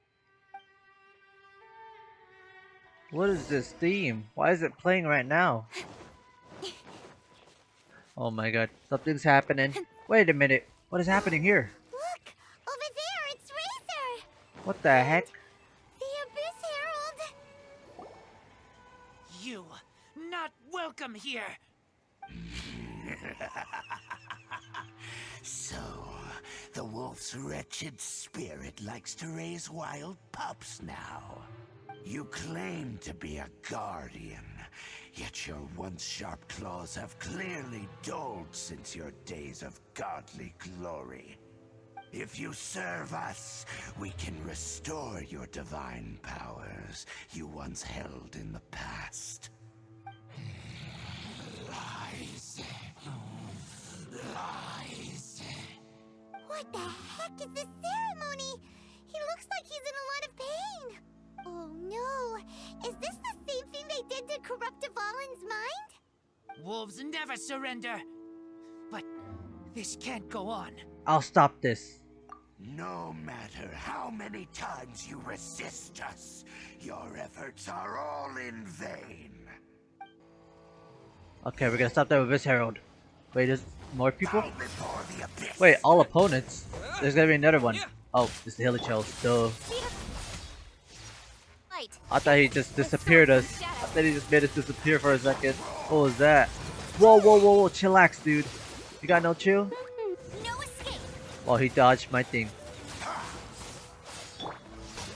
What is this theme? Why is it playing right now? Oh my god, something's happening. Wait a minute, what is happening here? Look! Over there, it's Razor! What the heck? The Abyss Herald! You, not welcome here! So, the wolf's wretched spirit likes to raise wild pups now. You claim to be a guardian, yet your once sharp claws have clearly dulled since your days of godly glory. If you serve us, we can restore your divine powers you once held in the past. Lies. Lies. What the is this ceremony? He looks like he's in a lot of pain. Oh no, is this the same thing they did to corrupt Dvalin's mind? Wolves never surrender. But this can't go on. I'll stop this. No matter how many times you resist us, your efforts are all in vain. Okay, we're gonna stop there with this Herald. Wait, there's more people? Bow before the abyss. Wait, all opponents? There's gonna be another one. Oh, it's the Hilichurls. So I thought he just disappeared us. I thought he just made us disappear for a second. What was that? Whoa, whoa, whoa, whoa, chillax, dude. You got no chill? No escape. Oh, he dodged my thing.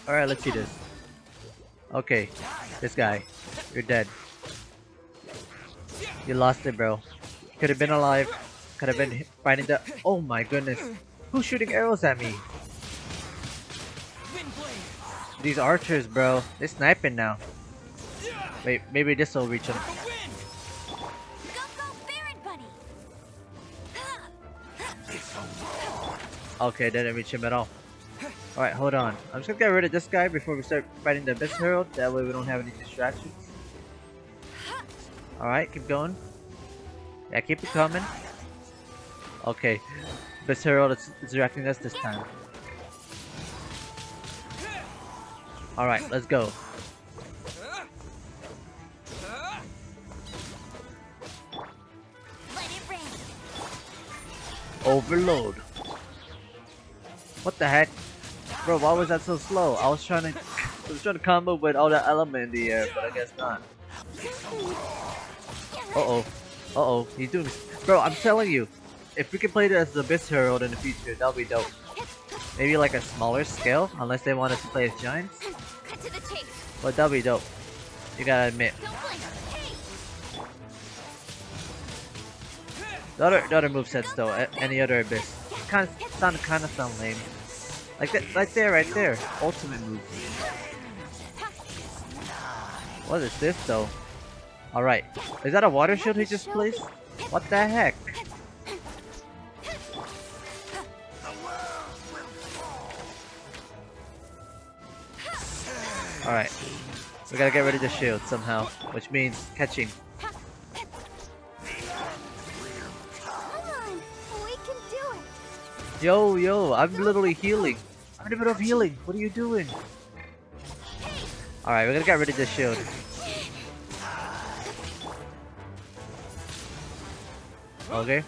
Alright, let's see this. Okay, this guy. You're dead. You lost it, bro. Could have been alive. Could have been fighting the. Oh my goodness. Who's shooting arrows at me? These archers, bro. They're sniping now. Wait, maybe this will reach him. Go, Baron Bunny. Okay, that didn't reach him at all. Alright, hold on. I'm just gonna get rid of this guy before we start fighting the Abyss Herald. That way we don't have any distractions. Alright, keep going. Yeah, keep it coming. Okay, Abyss Herald is distracting us this time. Alright, let's go. Let it rain. Overload. What the heck? Bro, why was that so slow? I was trying to combo with all that element in the air, but I guess not. Uh-oh. Uh-oh. He's doing this. Bro, I'm telling you, if we can play this as the Abyss Herald in the future, that'll be dope. Maybe like a smaller scale, unless they want us to play as giants. Cut to the chase. But that'll be dope. You gotta admit. Don't blink. Hey. The other movesets though, any other Abyss. Kind of sound lame. Like that, right there. Ultimate move. What is this though? Alright. Is that a water shield he just placed? What the heck? Alright. We gotta get rid of the shield somehow. Which means catching. Come on. We can do it. Yo, I'm literally healing. I'm in the middle of healing. What are you doing? Alright, we're gonna get rid of this shield. Okay.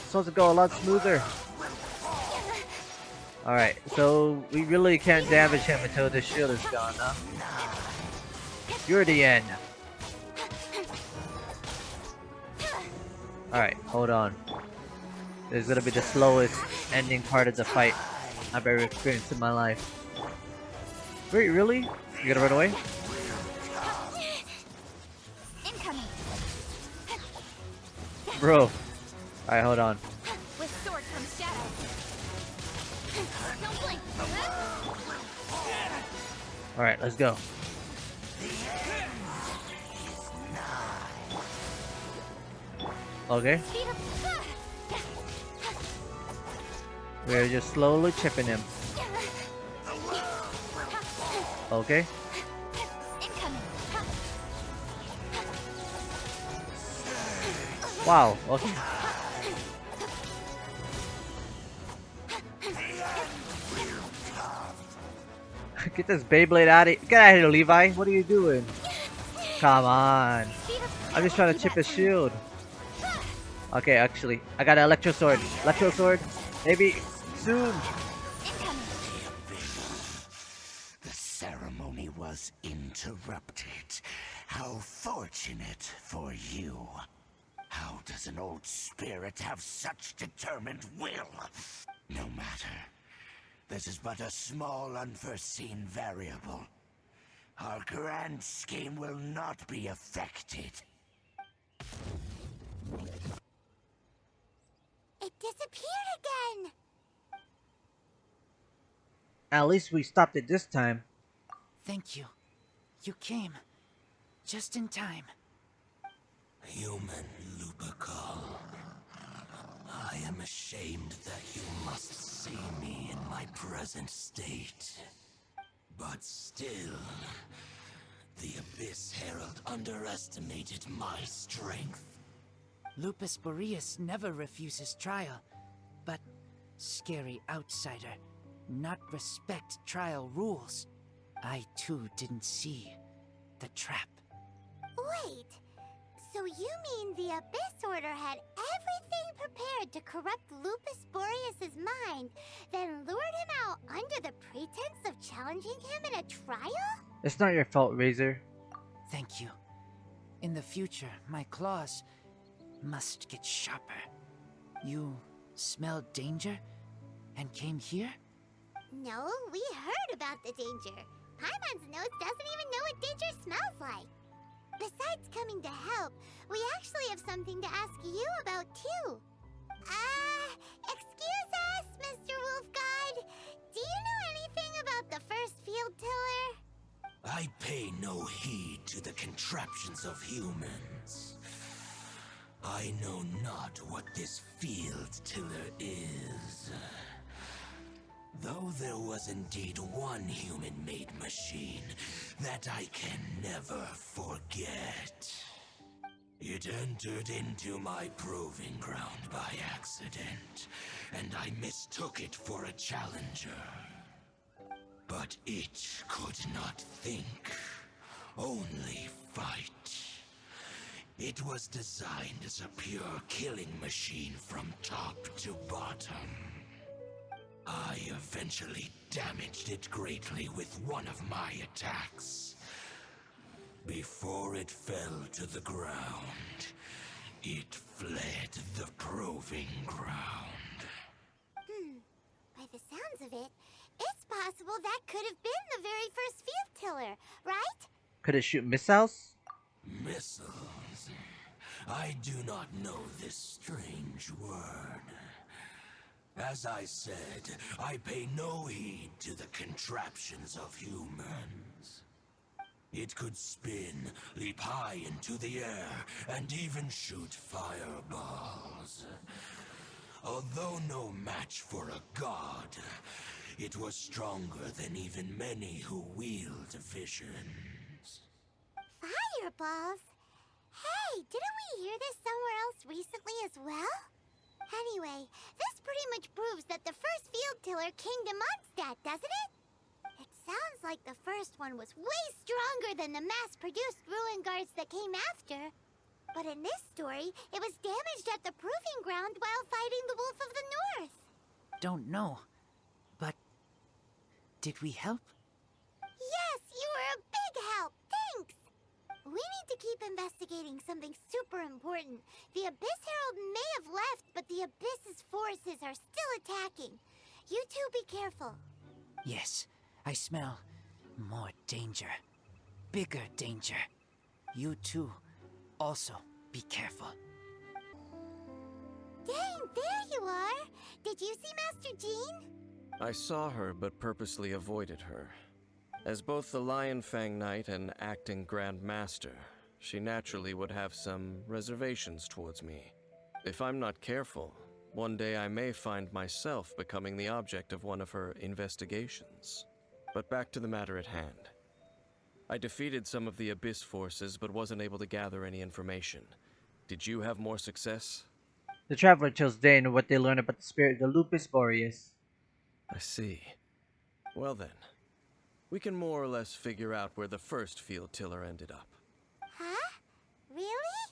Supposed to go a lot smoother. Alright, so we really can't damage him until the shield is gone, huh? You're the end. Alright, hold on. This is gonna be the slowest ending part of the fight I've ever experienced in my life. Wait, really? You gonna run away? Incoming. Bro. Alright, hold on. With sword from shadow. Don't blink. Alright, let's go. Okay. Speed up. We're just slowly chipping him. Okay. Incoming. Wow. Okay. Get this Beyblade out of here. Get out of here, Levi. What are you doing? Come on. I'm just trying to chip his shield. Okay, actually, I got an electro sword. Electro sword. Maybe soon. The ceremony was interrupted. How fortunate for you. How does an old spirit have such determined will? No matter. This is but a small unforeseen variable. Our grand scheme will not be affected. It disappeared again. At least we stopped it this time. Thank you. You came. Just in time. Human Lupercal, I am ashamed that you must see me in my present state. But still, the Abyss Herald underestimated my strength. Lupus Boreas never refuses trial, but scary outsider, not respect trial rules. I too didn't see the trap. Wait, so you mean the Abyss Order had everything prepared to corrupt Lupus Boreas' mind, then lured him out under the pretense of challenging him in a trial? It's not your fault, Razor. Thank you. In the future, my claws must get sharper. You smelled danger and came here? No, we heard about the danger. Paimon's nose doesn't even know what danger smells like. Besides coming to help, we actually have something to ask you about too. Excuse us, Mr. Wolf God. Do you know anything about the first field tiller? I pay no heed to the contraptions of humans. I know not what this field tiller is. Though there was indeed one human-made machine that I can never forget. It entered into my proving ground by accident, and I mistook it for a challenger. But it could not think, only fight. It was designed as a pure killing machine from top to bottom. I eventually damaged it greatly with one of my attacks. Before it fell to the ground, it fled the proving ground. By the sounds of it, it's possible that could have been the very first field tiller, right? Could it shoot missiles? Missiles? I do not know this strange word. As I said, I pay no heed to the contraptions of humans. It could spin, leap high into the air, and even shoot fireballs. Although no match for a god, it was stronger than even many who wield visions. Fireballs? Hey, didn't we hear this somewhere else recently as well? Anyway, this pretty much proves that the first field tiller came to Mondstadt, doesn't it? It sounds like the first one was way stronger than the mass-produced ruin guards that came after. But in this story, it was damaged at the proving ground while fighting the Wolf of the North. Don't know, but did we help? Yes, you were a big help. Thanks. We need to keep investigating something super important. The Abyss Herald may have left, but the Abyss's forces are still attacking. You two be careful. Yes, I smell more danger. Bigger danger. You too, also be careful. Dang, there you are. Did you see Master Jean? I saw her, but purposely avoided her. As both the Lion Fang Knight and acting Grand Master, she naturally would have some reservations towards me. If I'm not careful, one day I may find myself becoming the object of one of her investigations. But back to the matter at hand. I defeated some of the Abyss forces, but wasn't able to gather any information. Did you have more success? The Traveler tells Dane what they learn about the spirit of the Lupus Boreas. I see. Well then. We can more or less figure out where the first field tiller ended up. Huh? Really?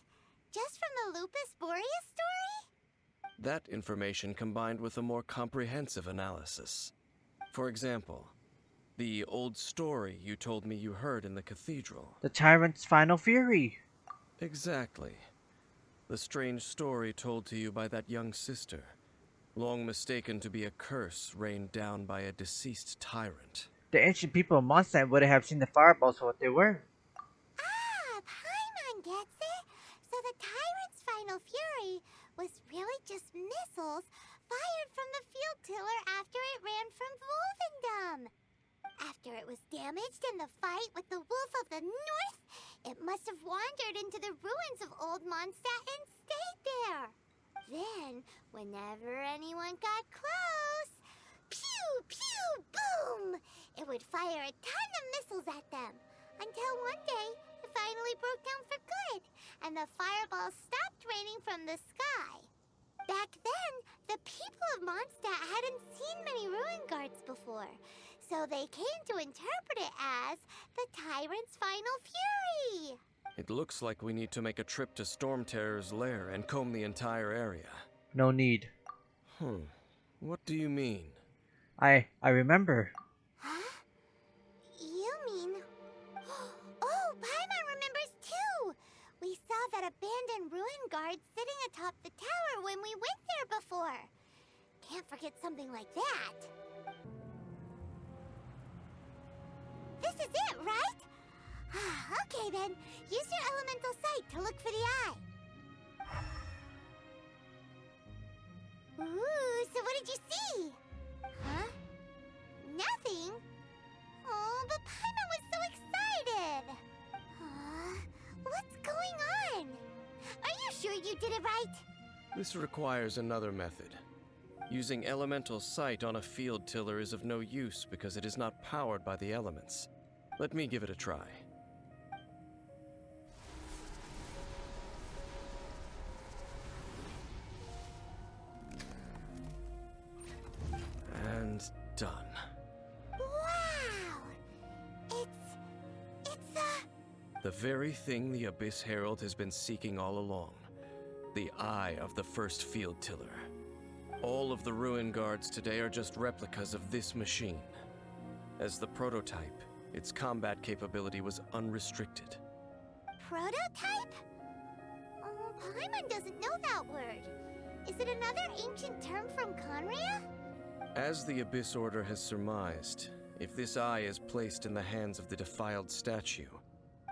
Just from the Lupus Boreas story? That information combined with a more comprehensive analysis. For example, the old story you told me you heard in the cathedral. The Tyrant's final fury. Exactly. The strange story told to you by that young sister, long mistaken to be a curse rained down by a deceased tyrant. The ancient people of Mondstadt would have seen the fireballs for what they were. Ah, Paimon gets it. So the Tyrant's final fury was really just missiles fired from the field tiller after it ran from Wolvendom. After it was damaged in the fight with the Wolf of the North, it must have wandered into the ruins of Old Mondstadt and stayed there. Then, whenever anyone got close, pew, pew, boom! It would fire a ton of missiles at them. Until one day, it finally broke down for good, and the fireballs stopped raining from the sky. Back then, the people of Mondstadt hadn't seen many ruin guards before, so they came to interpret it as the Tyrant's final fury. It looks like we need to make a trip to Storm Terror's lair and comb the entire area. No need. What do you mean? I remember. Huh? You mean... Oh, Paimon remembers too! We saw that abandoned ruin guard sitting atop the tower when we went there before. Can't forget something like that. This is it, right? Okay then, use your elemental sight to look for the eye. Ooh, so what did you see? Huh? Nothing? Oh, but Paimon was so excited! What's going on? Are you sure you did it right? This requires another method. Using elemental sight on a field tiller is of no use because it is not powered by the elements. Let me give it a try. And done. Wow! It's The very thing the Abyss Herald has been seeking all along. The eye of the first field tiller. All of the ruin guards today are just replicas of this machine. As the prototype, its combat capability was unrestricted. prototype? Oh, Paimon doesn't know that word. Is it another ancient term from Conria? As the Abyss Order has surmised, if this eye is placed in the hands of the defiled statue,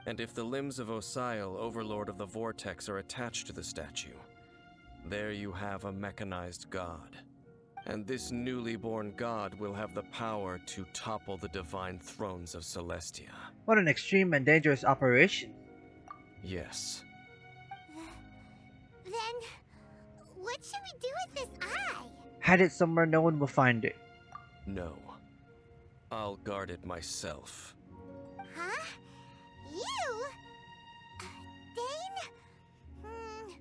and if the limbs of Osiel, Overlord of the Vortex, are attached to the statue, there you have a mechanized god. And this newly born god will have the power to topple the divine thrones of Celestia. What an extreme and dangerous operation. Yes. Then, what should we do with this eye? Hide it somewhere no one will find it. No. I'll guard it myself. Huh? You? Dane?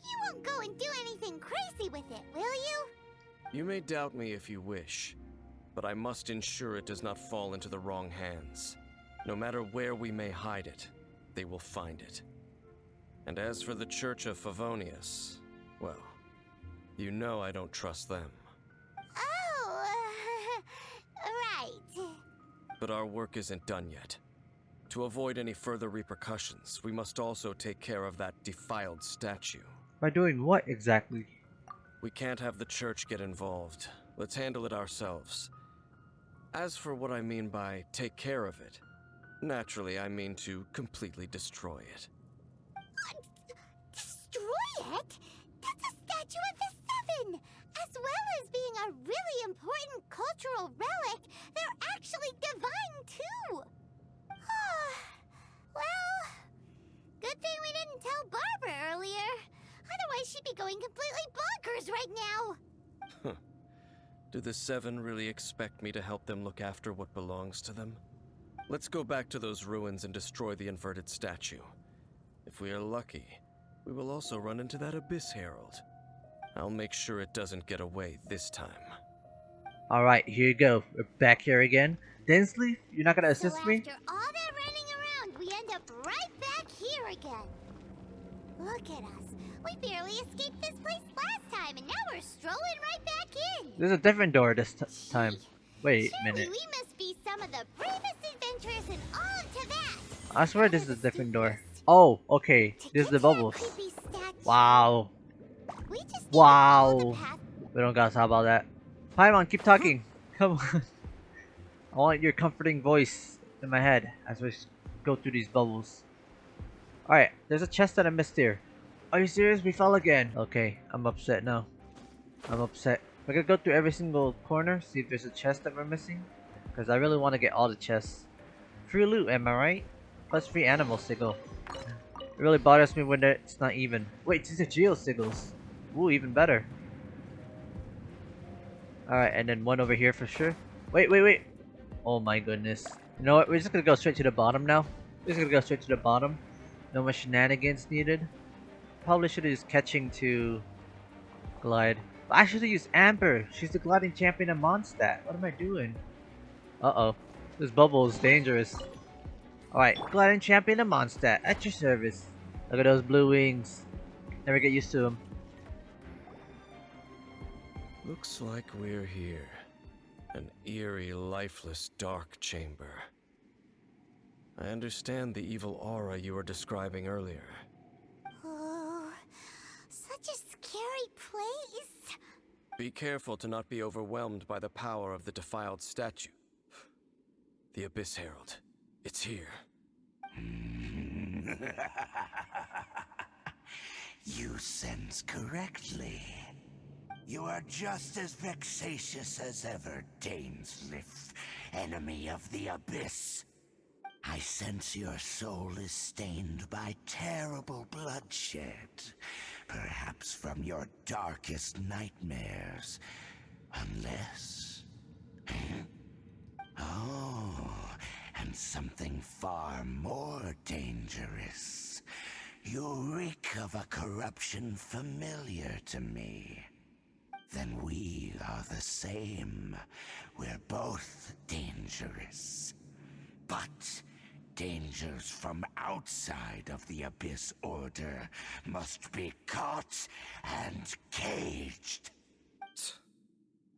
You won't go and do anything crazy with it, will you? You may doubt me if you wish, but I must ensure it does not fall into the wrong hands. No matter where we may hide it, they will find it. And as for the Church of Favonius, well, you know I don't trust them. Oh, right. But our work isn't done yet. To avoid any further repercussions, we must also take care of that defiled statue. By doing what exactly? We can't have the church get involved. Let's handle it ourselves. As for what I mean by take care of it, naturally I mean to completely destroy it. What? Destroy it? That's a statue of the Seven! As well as being a really important cultural relic, they're actually divine too! Well, good thing we didn't tell Barbara earlier. Otherwise she'd be going completely bonkers right now! Do the Seven really expect me to help them look after what belongs to them? Let's go back to those ruins and destroy the inverted statue. If we are lucky, we will also run into that Abyss Herald. I'll make sure it doesn't get away this time. Alright, here you go. We're back here again. Densley, you're not gonna assist so me? after all that running around, we end up right back here again. Look at us. We barely escaped this place last time, and now we're strolling right back in. There's a different door this time. Wait a Surely minute. we must be some of the bravest adventurers in all of Teyvat. I swear this is a different door. Oh, okay. This is the bubbles. Wow. We just need to Wow. follow the path. We don't gotta talk about that. Paimon, keep talking. Come on. I want your comforting voice in my head as we go through these bubbles. Alright, there's a chest that I missed here. Are you serious? We fell again. Okay, I'm upset now. I'm upset. We're gonna go through every single corner, see if there's a chest that we're missing. Because I really want to get all the chests. Free loot, am I right? Plus free animal sigil. It really bothers me when it's not even. Wait, these are geo sigils. Ooh, even better. Alright, and then one over here for sure. Wait, wait, wait. Oh my goodness. You know what? We're just gonna go straight to the bottom now. We're just gonna go straight to the bottom. No more shenanigans needed. Probably should have used catching to glide. But I should have used Amber. She's the gliding champion of Mondstadt. What am I doing? Uh-oh. This bubble is dangerous. Alright, gliding champion of Mondstadt, at your service. Look at those blue wings. Never get used to them. Looks like we're here. An eerie, lifeless, dark chamber. I understand the evil aura you were describing earlier. Oh, such a scary place. Be careful to not be overwhelmed by the power of the defiled statue. The Abyss Herald. It's here. You sense correctly. You are just as vexatious as ever, Dainsliff, enemy of the Abyss. I sense your soul is stained by terrible bloodshed, perhaps from your darkest nightmares, unless... Oh, and something far more dangerous. You reek of a corruption familiar to me. Then we are the same. We're both dangerous. But dangers from outside of the Abyss Order must be caught and caged.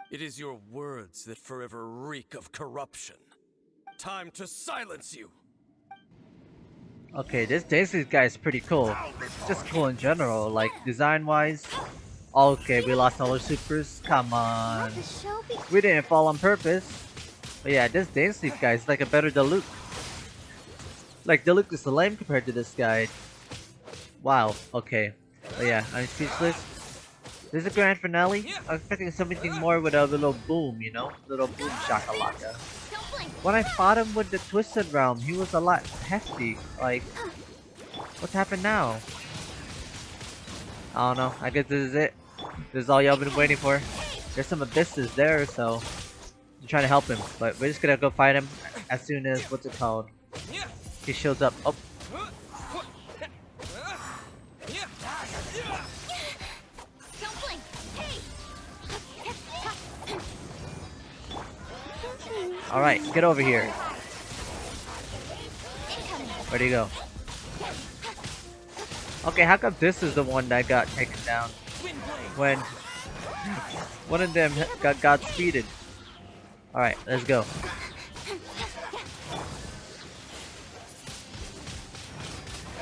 It is your words that forever reek of corruption. Time to silence you! Okay, this Daisy guy is pretty cool. Just cool in general, like design-wise. Okay, we lost all our supers. Come on. We didn't fall on purpose. But yeah, this Daisy guy is like a better Diluc. Like, Diluc is lame compared to this guy. Wow, okay. But yeah, I'm speechless. This is a grand finale. I was expecting something more with a little boom, you know? Little boom shakalaka. When I fought him with the Twisted Realm, he was a lot hefty. Like, what's happened now? I don't know. I guess this is it. This is all y'all been waiting for. There's some abysses there, so I'm trying to help him. But we're just gonna go fight him as soon as, what's it called? He shows up. Oh. Alright, get over here. Where'd he go? Okay, how come this is the one that got taken down? When one of them got Godspeeded. Alright, let's go.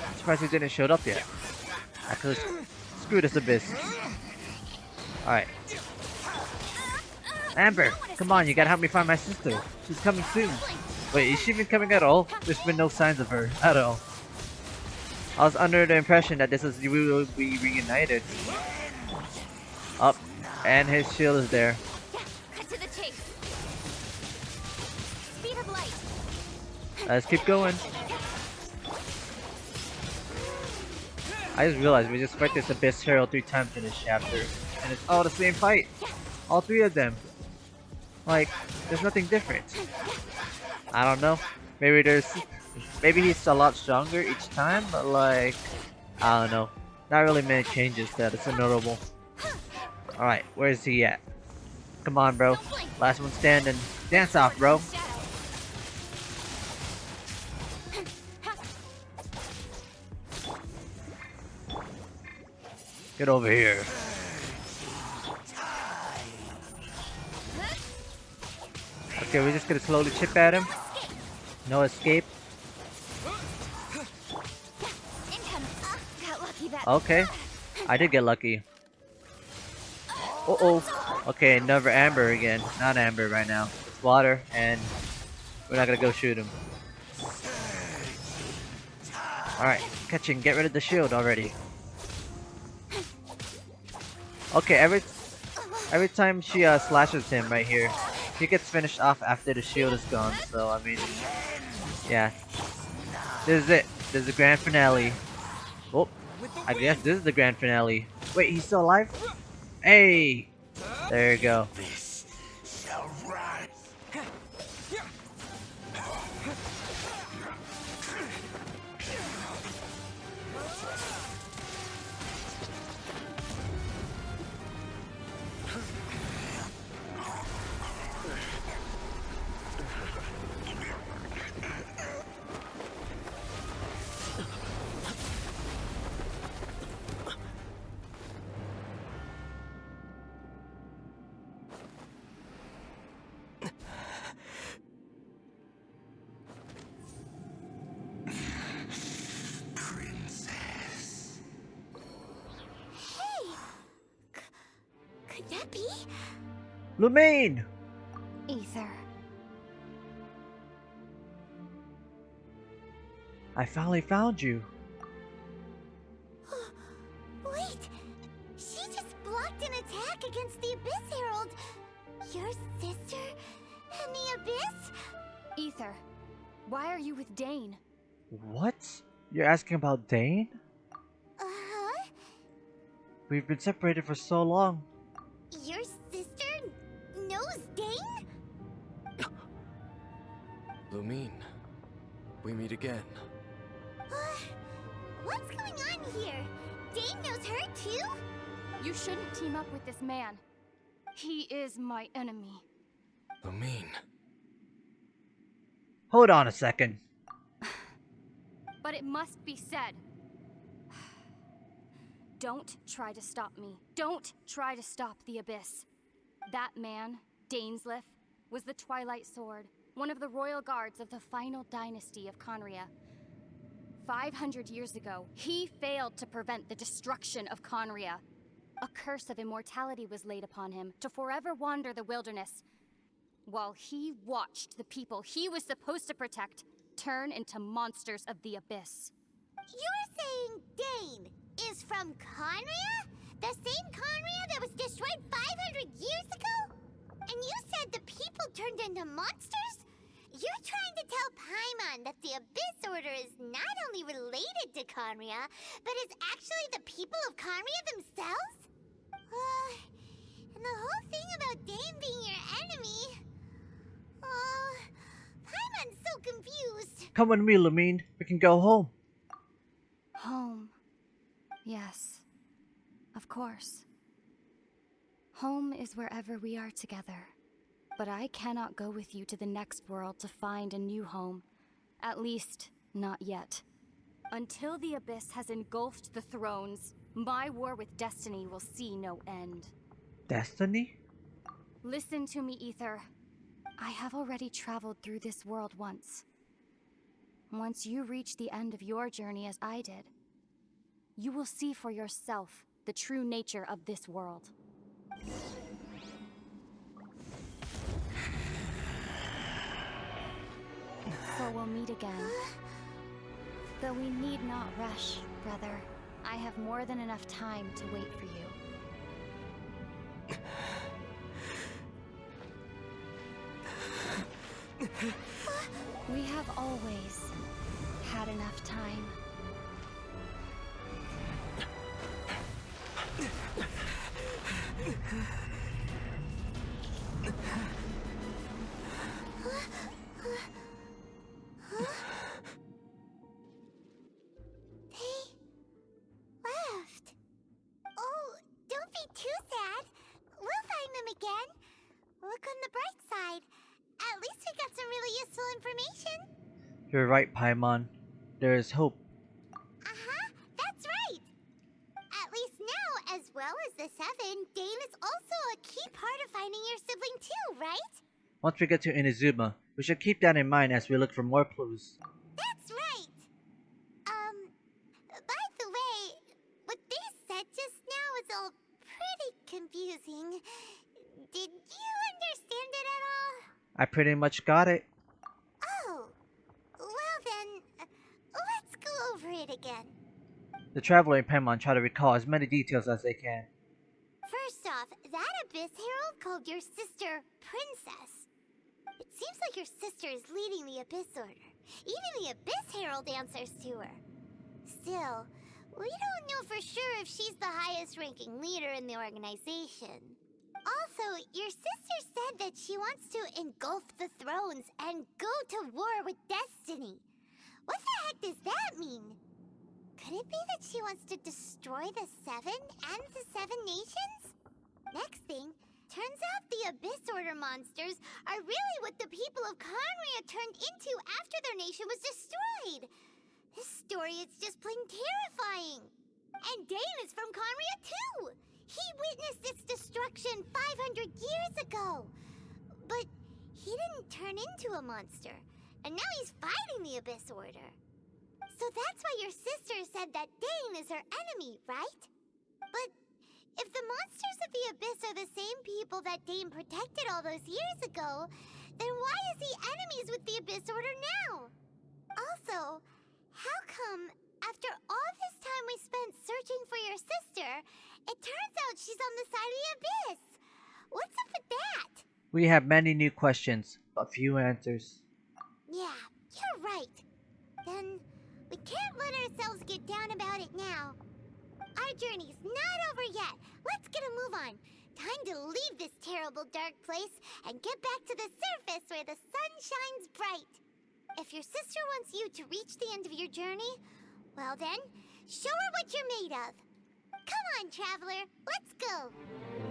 I'm surprised he didn't show up yet. I could screw this Abyss. Alright. Amber, come on, you gotta help me find my sister. She's coming soon. Wait, is she even coming at all? There's been no signs of her at all. I was under the impression that this is Will Be Reunited. Up, and his shield is there. Cut to the chase. Speed of light. Let's keep going. I just realized we just fight this Abyss Herald 3 times in this chapter. And it's all the same fight. All 3 of them. Like, there's nothing different. I don't know. Maybe he's a lot stronger each time, but like, I don't know. Not really many changes that it's notable. Alright, where is he at? Come on, bro. Last one standing. Dance off, bro. Get over here. Okay, we're just gonna slowly chip at him. No escape. Okay, I did get lucky. Uh-oh. Okay, never Amber again. Not Amber right now. It's water, and we're not gonna go shoot him. Alright, catching. Get rid of the shield already. Okay, every time she slashes him right here, he gets finished off after the shield is gone. So I mean, yeah, this is it. This is the grand finale. Oh, I guess this is the grand finale. Wait, he's still alive? Hey, there you go. Could that be? Lumine! Ether. I finally found you. Wait! She just blocked an attack against the Abyss Herald! Your sister and the Abyss? Ether, why are you with Dane? What? You're asking about Dane? Uh-huh? We've been separated for so long. Your sister knows Dane? Lumine, we meet again. What's going on here? Dane knows her too? You shouldn't team up with this man. He is my enemy. Lumine. Hold on a second. But it must be said. Don't try to stop me. Don't try to stop the Abyss. That man, Dainsleif, was the Twilight Sword, one of the royal guards of the final dynasty of Conria. 500 years ago, he failed to prevent the destruction of Conria. A curse of immortality was laid upon him to forever wander the wilderness, while he watched the people he was supposed to protect turn into monsters of the Abyss. You're saying Dane is from Conria? The same Conria that was destroyed 500 years ago? And you said the people turned into monsters? You're trying to tell Paimon that the Abyss Order is not only related to Conria, but is actually the people of Conria themselves? And the whole thing about Dane being your enemy... Paimon's so confused. Come with me, Lumine. We can go home. Home. Yes. Of course. Home is wherever we are together. But I cannot go with you to the next world to find a new home. At least, not yet. Until the Abyss has engulfed the thrones, my war with Destiny will see no end. Destiny? Listen to me, Ether. I have already traveled through this world once. Once you reach the end of your journey as I did, you will see for yourself the true nature of this world. So we'll meet again. Though we need not rush, brother. I have more than enough time to wait for you. We have always had enough time. You're right, Paimon. There is hope. Uh-huh, that's right. At least now, as well as the Seven, Dane is also a key part of finding your sibling too, right? Once we get to Inazuma, we should keep that in mind as we look for more clues. That's right. By the way, what they said just now is all pretty confusing. Did you understand it at all? I pretty much got it. Oh, well then, let's go over it again. The Traveler and Paimon try to recall as many details as they can. First off, that Abyss Herald called your sister Princess. It seems like your sister is leading the Abyss Order. Even the Abyss Herald answers to her. Still, we don't know for sure if she's the highest ranking leader in the organization. Also, your sister said that she wants to engulf the thrones and go to war with Destiny. What the heck does that mean? Could it be that she wants to destroy the Seven and the Seven Nations? Next thing, turns out the Abyss Order monsters are really what the people of Conria turned into after their nation was destroyed. This story is just plain terrifying. And Dane is from Conria too. He witnessed its destruction 500 years ago. But he didn't turn into a monster. And now he's fighting the Abyss Order. So that's why your sister said that Dane is her enemy, right? But If the monsters of the Abyss are the same people that Dane protected all those years ago, then why is he enemies with the Abyss Order now? Also, how come, after all this time we spent searching for your sister, it turns out she's on the side of the Abyss? What's up with that? We have many new questions, but few answers. Yeah, you're right. Then, we can't let ourselves get down about it now. Our journey's not over yet. Let's get a move on. Time to leave this terrible dark place and get back to the surface where the sun shines bright. If your sister wants you to reach the end of your journey, well then, show her what you're made of. Come on, traveler, let's go.